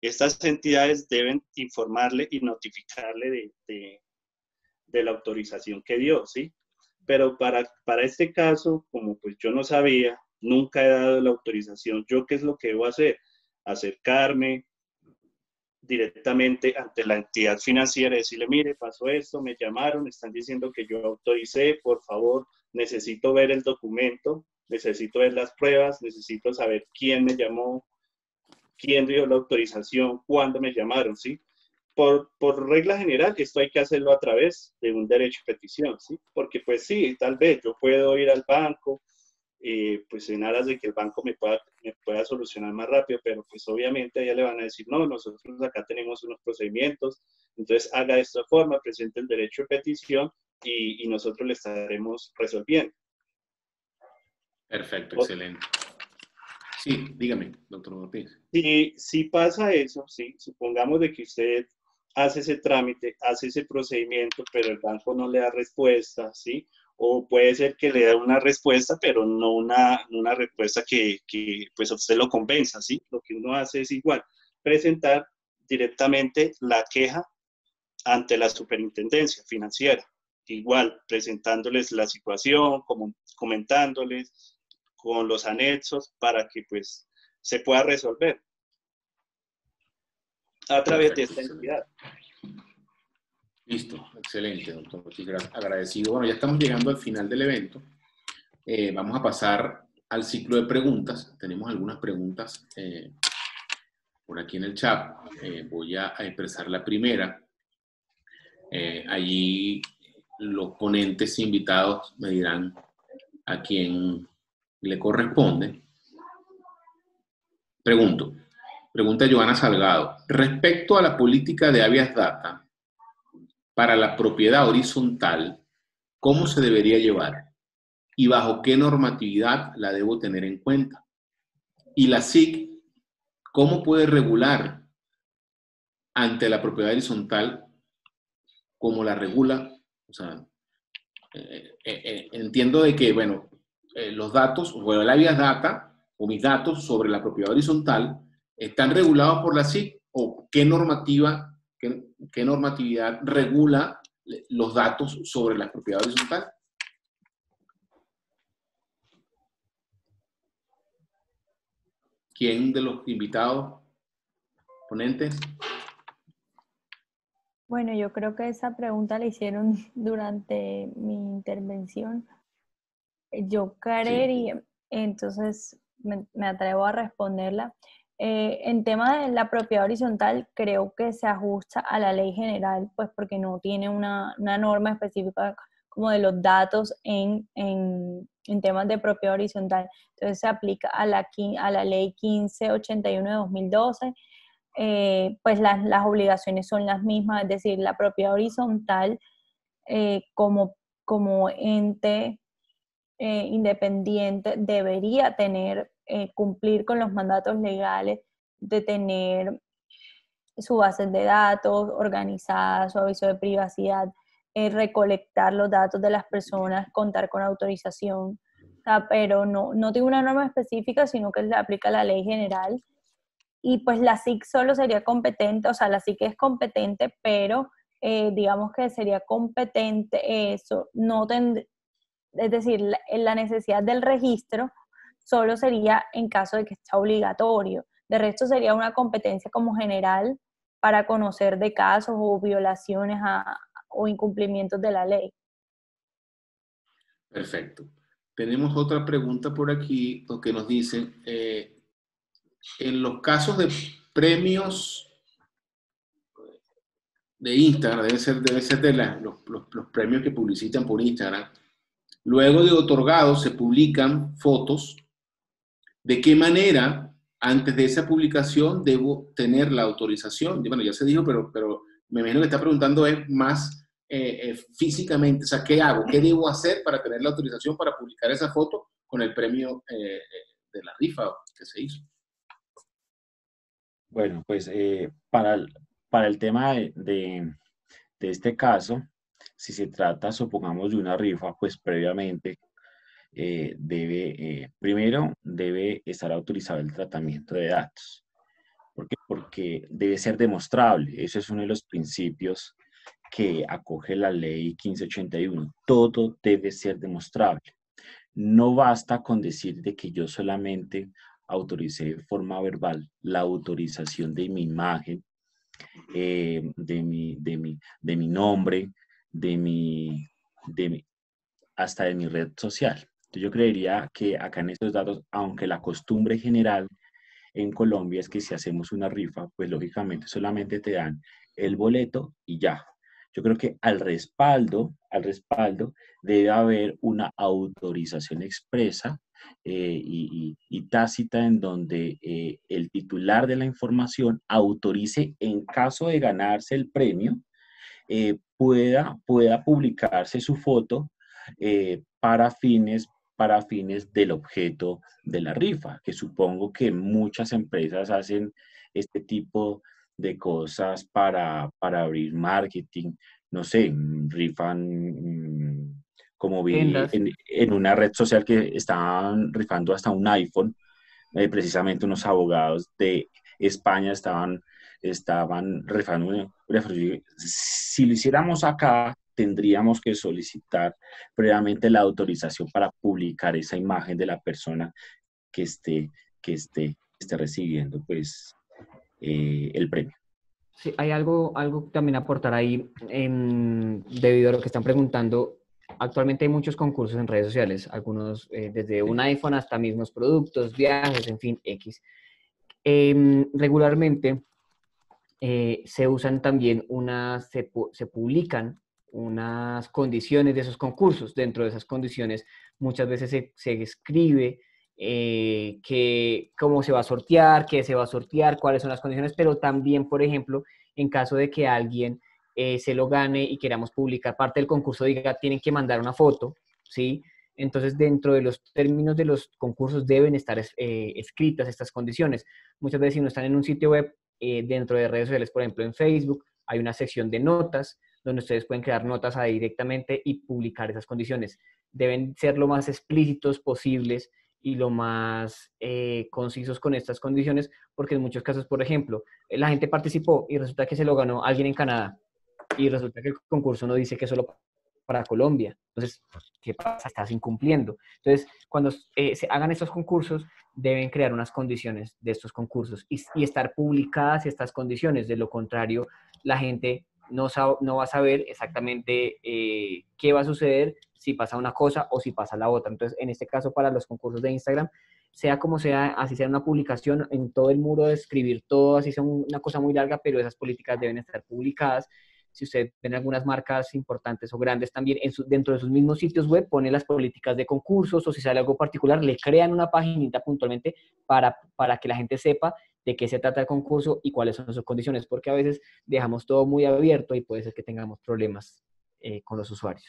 estas entidades deben informarle y notificarle de la autorización que dio, ¿sí? Pero para este caso, como pues yo no sabía, nunca he dado la autorización, ¿yo qué es lo que debo hacer? Acercarme directamente ante la entidad financiera y decirle, mire, pasó esto, me llamaron, están diciendo que yo autoricé, por favor, necesito ver el documento, necesito ver las pruebas, necesito saber quién me llamó, quién dio la autorización, cuándo me llamaron, ¿sí? Por regla general, esto hay que hacerlo a través de un derecho de petición, ¿sí? Porque pues sí, tal vez yo puedo ir al banco, pues en aras de que el banco me pueda solucionar más rápido, pero pues obviamente a ella le van a decir, no, nosotros acá tenemos unos procedimientos, entonces haga de esta forma, presente el derecho de petición y nosotros le estaremos resolviendo. Perfecto, excelente. Sí, dígame, doctor Ortiz. Si pasa eso, sí, supongamos de que usted hace ese trámite, hace ese procedimiento, pero el banco no le da respuesta, ¿sí? O puede ser que le dé una respuesta, pero no una respuesta que pues a usted lo convenza, ¿sí? Lo que uno hace es igual, presentar directamente la queja ante la superintendencia financiera, igual presentándoles la situación, comentándoles con los anexos para que pues se pueda resolver a través de esta entidad. Listo, excelente, doctor Ortiz, agradecido. Bueno, ya estamos llegando al final del evento. Vamos a pasar al ciclo de preguntas. Tenemos algunas preguntas por aquí en el chat. Voy a expresar la primera. Allí los ponentes invitados me dirán a quien le corresponde. Pregunta Joana Salgado. Respecto a la política de habeas data para la propiedad horizontal, ¿cómo se debería llevar? ¿Y bajo qué normatividad la debo tener en cuenta? Y la SIC, ¿cómo puede regular ante la propiedad horizontal como la regula? O sea, entiendo de que, bueno, los datos, o el habeas data, o mis datos sobre la propiedad horizontal, ¿están regulados por la SIC? ¿O qué normatividad regula los datos sobre la propiedad horizontal? ¿Quién de los invitados, ponentes? Bueno, yo creo que esa pregunta la hicieron durante mi intervención. Yo creería, entonces me atrevo a responderla. En tema de la propiedad horizontal, creo que se ajusta a la ley general, pues porque no tiene una norma específica como de los datos en temas de propiedad horizontal. Entonces se aplica a la ley 1581 de 2012. Pues las obligaciones son las mismas, es decir, la propiedad horizontal como ente independiente debería cumplir con los mandatos legales de tener su base de datos organizada, su aviso de privacidad, recolectar los datos de las personas, contar con autorización, o sea, pero no tiene una norma específica, sino que se aplica la ley general. Y pues la SIC solo sería competente, o sea, la SIC es competente, pero digamos que sería competente eso, es decir, la necesidad del registro solo sería en caso de que sea obligatorio. De resto sería una competencia como general para conocer de casos o violaciones o incumplimientos de la ley. Perfecto. Tenemos otra pregunta por aquí, que nos dice, en los casos de premios de Instagram, debe ser de los premios que publicitan por Instagram, luego de otorgados se publican fotos. ¿De qué manera, antes de esa publicación, debo tener la autorización? Bueno, ya se dijo, pero me imagino que está preguntando es más físicamente, o sea, ¿qué hago? ¿Qué debo hacer para tener la autorización para publicar esa foto con el premio de la rifa que se hizo? Bueno, pues para el tema de este caso, si se trata, supongamos, de una rifa, pues previamente primero debe estar autorizado el tratamiento de datos. ¿Por qué? Porque debe ser demostrable. Eso es uno de los principios que acoge la ley 1581. Todo debe ser demostrable. No basta con decir de que yo solamente autoricé de forma verbal la autorización de mi imagen, de mi nombre, hasta de mi red social. Entonces yo creería que acá en estos datos, aunque la costumbre general en Colombia es que si hacemos una rifa, pues lógicamente solamente te dan el boleto y ya. Yo creo que al respaldo debe haber una autorización expresa y tácita en donde el titular de la información autorice, en caso de ganarse el premio, pueda publicarse su foto para fines del objeto de la rifa, que supongo que muchas empresas hacen este tipo de cosas para abrir marketing, no sé, rifan, como vi Tiendas. en una red social que estaban rifando hasta un iPhone, precisamente unos abogados de España estaban rifando. Si lo hiciéramos acá, tendríamos que solicitar previamente la autorización para publicar esa imagen de la persona que esté recibiendo pues, el premio. Sí, hay algo también a aportar ahí, debido a lo que están preguntando. Actualmente hay muchos concursos en redes sociales, algunos desde un iPhone hasta mismos productos, viajes, en fin, X. Regularmente se usan también se publican unas condiciones de esos concursos. Dentro de esas condiciones muchas veces se escribe que cómo se va a sortear, qué se va a sortear, cuáles son las condiciones, pero también, por ejemplo, en caso de que alguien se lo gane y queramos publicar parte del concurso, diga, tienen que mandar una foto, ¿sí? Entonces, dentro de los términos de los concursos deben estar escritas estas condiciones. Muchas veces si no están en un sitio web, dentro de redes sociales, por ejemplo en Facebook, hay una sección de notas donde ustedes pueden crear notas ahí directamente y publicar esas condiciones. Deben ser lo más explícitos posibles y lo más concisos con estas condiciones, porque en muchos casos, por ejemplo, la gente participó y resulta que se lo ganó alguien en Canadá y resulta que el concurso no dice que es solo para Colombia. Entonces, ¿qué pasa? Estás incumpliendo. Entonces, cuando se hagan estos concursos, deben crear unas condiciones de estos concursos y estar publicadas estas condiciones. De lo contrario, la gente no va a saber exactamente qué va a suceder si pasa una cosa o si pasa la otra. Entonces, en este caso, para los concursos de Instagram, sea como sea, así sea una publicación en todo el muro de escribir todo, así sea una cosa muy larga, pero esas políticas deben estar publicadas. Si usted ven algunas marcas importantes o grandes también, dentro de sus mismos sitios web pone las políticas de concursos, o si sale algo particular, le crean una paginita puntualmente para que la gente sepa de qué se trata el concurso y cuáles son sus condiciones, porque a veces dejamos todo muy abierto y puede ser que tengamos problemas con los usuarios.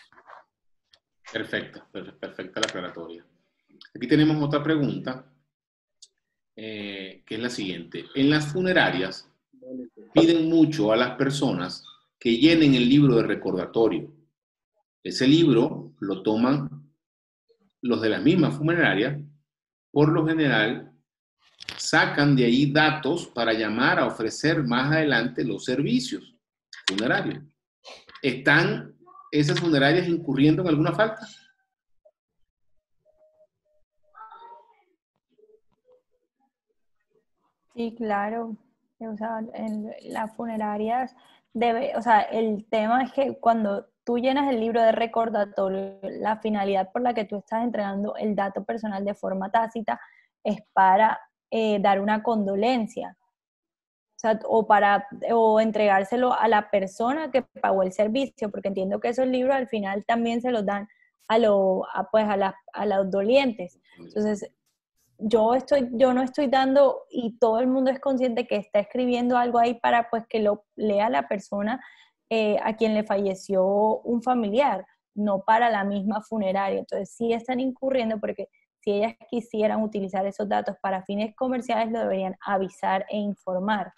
Perfecta la aclaratoria. Aquí tenemos otra pregunta, que es la siguiente. En las funerarias piden mucho a las personas que llenen el libro de recordatorio. Ese libro lo toman los de la misma funeraria. Por lo general, sacan de ahí datos para llamar a ofrecer más adelante los servicios funerarios. ¿Están esas funerarias incurriendo en alguna falta? Sí, claro. O sea, en las funerarias o sea, el tema es que cuando tú llenas el libro de recordatorio, la finalidad por la que tú estás entregando el dato personal de forma tácita es para dar una condolencia. O sea, o entregárselo a la persona que pagó el servicio, porque entiendo que esos libros al final también se los dan a los dolientes. Entonces, yo no estoy dando, y todo el mundo es consciente que está escribiendo algo ahí para pues que lo lea la persona a quien le falleció un familiar, no para la misma funeraria. Entonces sí están incurriendo, porque si ellas quisieran utilizar esos datos para fines comerciales, lo deberían avisar e informar,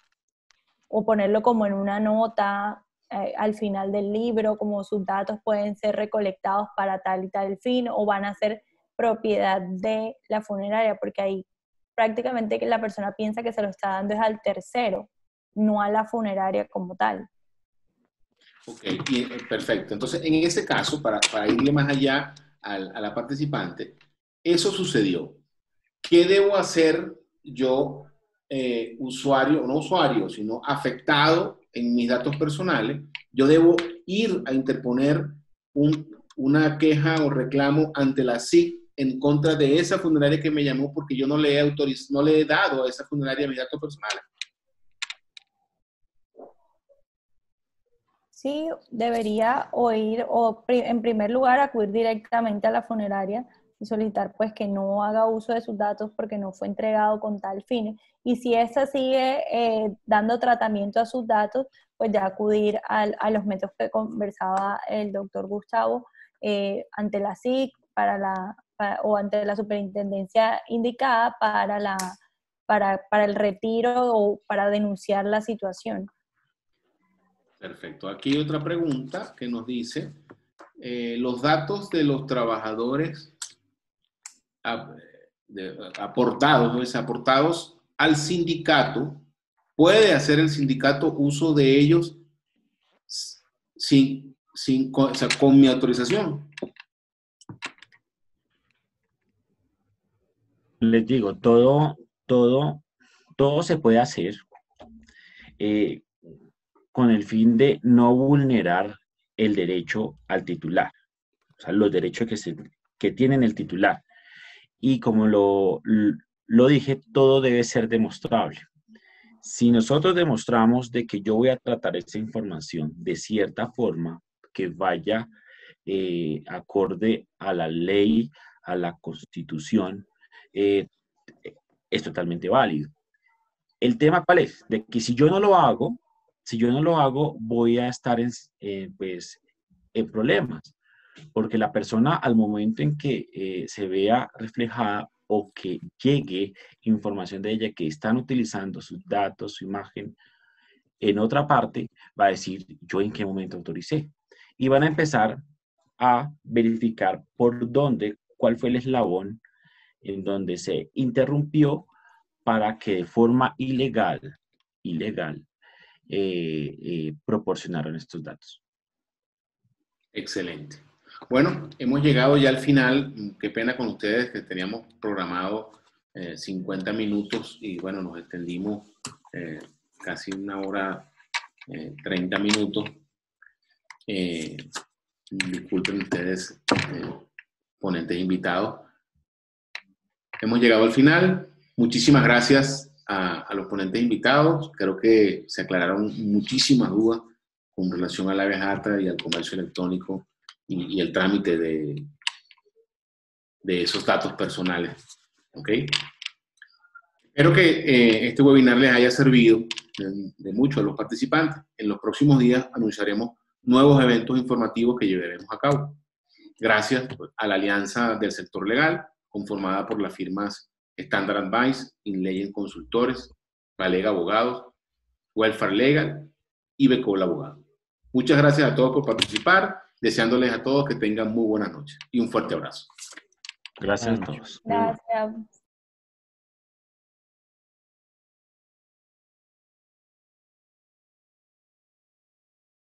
o ponerlo como en una nota al final del libro, como sus datos pueden ser recolectados para tal y tal fin, o van a ser propiedad de la funeraria, porque ahí prácticamente que la persona piensa que se lo está dando es al tercero, no a la funeraria como tal. Ok, perfecto. Entonces, en ese caso, para irle más allá a la participante, eso sucedió. ¿Qué debo hacer yo, usuario, no usuario, sino afectado en mis datos personales? Yo debo ir a interponer una queja o reclamo ante la SIC en contra de esa funeraria que me llamó porque yo no le he dado a esa funeraria mis datos personales. Sí, debería en primer lugar acudir directamente a la funeraria y solicitar pues que no haga uso de sus datos porque no fue entregado con tal fin. Y si esa sigue dando tratamiento a sus datos, pues ya acudir a los métodos que conversaba el doctor Gustavo ante la SIC o ante la superintendencia indicada para el retiro o para denunciar la situación. Perfecto. Aquí hay otra pregunta que nos dice, los datos de los trabajadores aportados al sindicato, ¿puede hacer el sindicato uso de ellos con mi autorización? Les digo, todo se puede hacer con el fin de no vulnerar el derecho al titular, o sea, los derechos que tienen el titular. Y como lo dije, todo debe ser demostrable. Si nosotros demostramos de que yo voy a tratar esa información de cierta forma, que vaya acorde a la ley, a la Constitución, es totalmente válido. El tema, ¿cuál es? De que si yo no lo hago, voy a estar pues, en problemas. Porque la persona, al momento en que se vea reflejada o que llegue información de ella que están utilizando sus datos, su imagen, en otra parte, va a decir, ¿yo en qué momento autoricé? Y van a empezar a verificar por dónde, cuál fue el eslabón en donde se interrumpió para que de forma ilegal, proporcionaron estos datos. Excelente. Bueno, hemos llegado ya al final. Qué pena con ustedes que teníamos programado 50 minutos y bueno, nos extendimos casi 1 hora 30 minutos. Disculpen ustedes, ponentes invitados. Hemos llegado al final. Muchísimas gracias a los ponentes invitados. Creo que se aclararon muchísimas dudas con relación a la ABJ y al comercio electrónico y el trámite de esos datos personales. ¿Ok? Espero que este webinar les haya servido de mucho a los participantes. En los próximos días anunciaremos nuevos eventos informativos que llevaremos a cabo. Gracias a la Alianza del Sector Legal, conformada por las firmas Standard Advice, Inleyen Consultores, Valega Abogados, Welfare Legal y Becol Abogados. Muchas gracias a todos por participar, deseándoles a todos que tengan muy buenas noches y un fuerte abrazo. Gracias a todos. Gracias.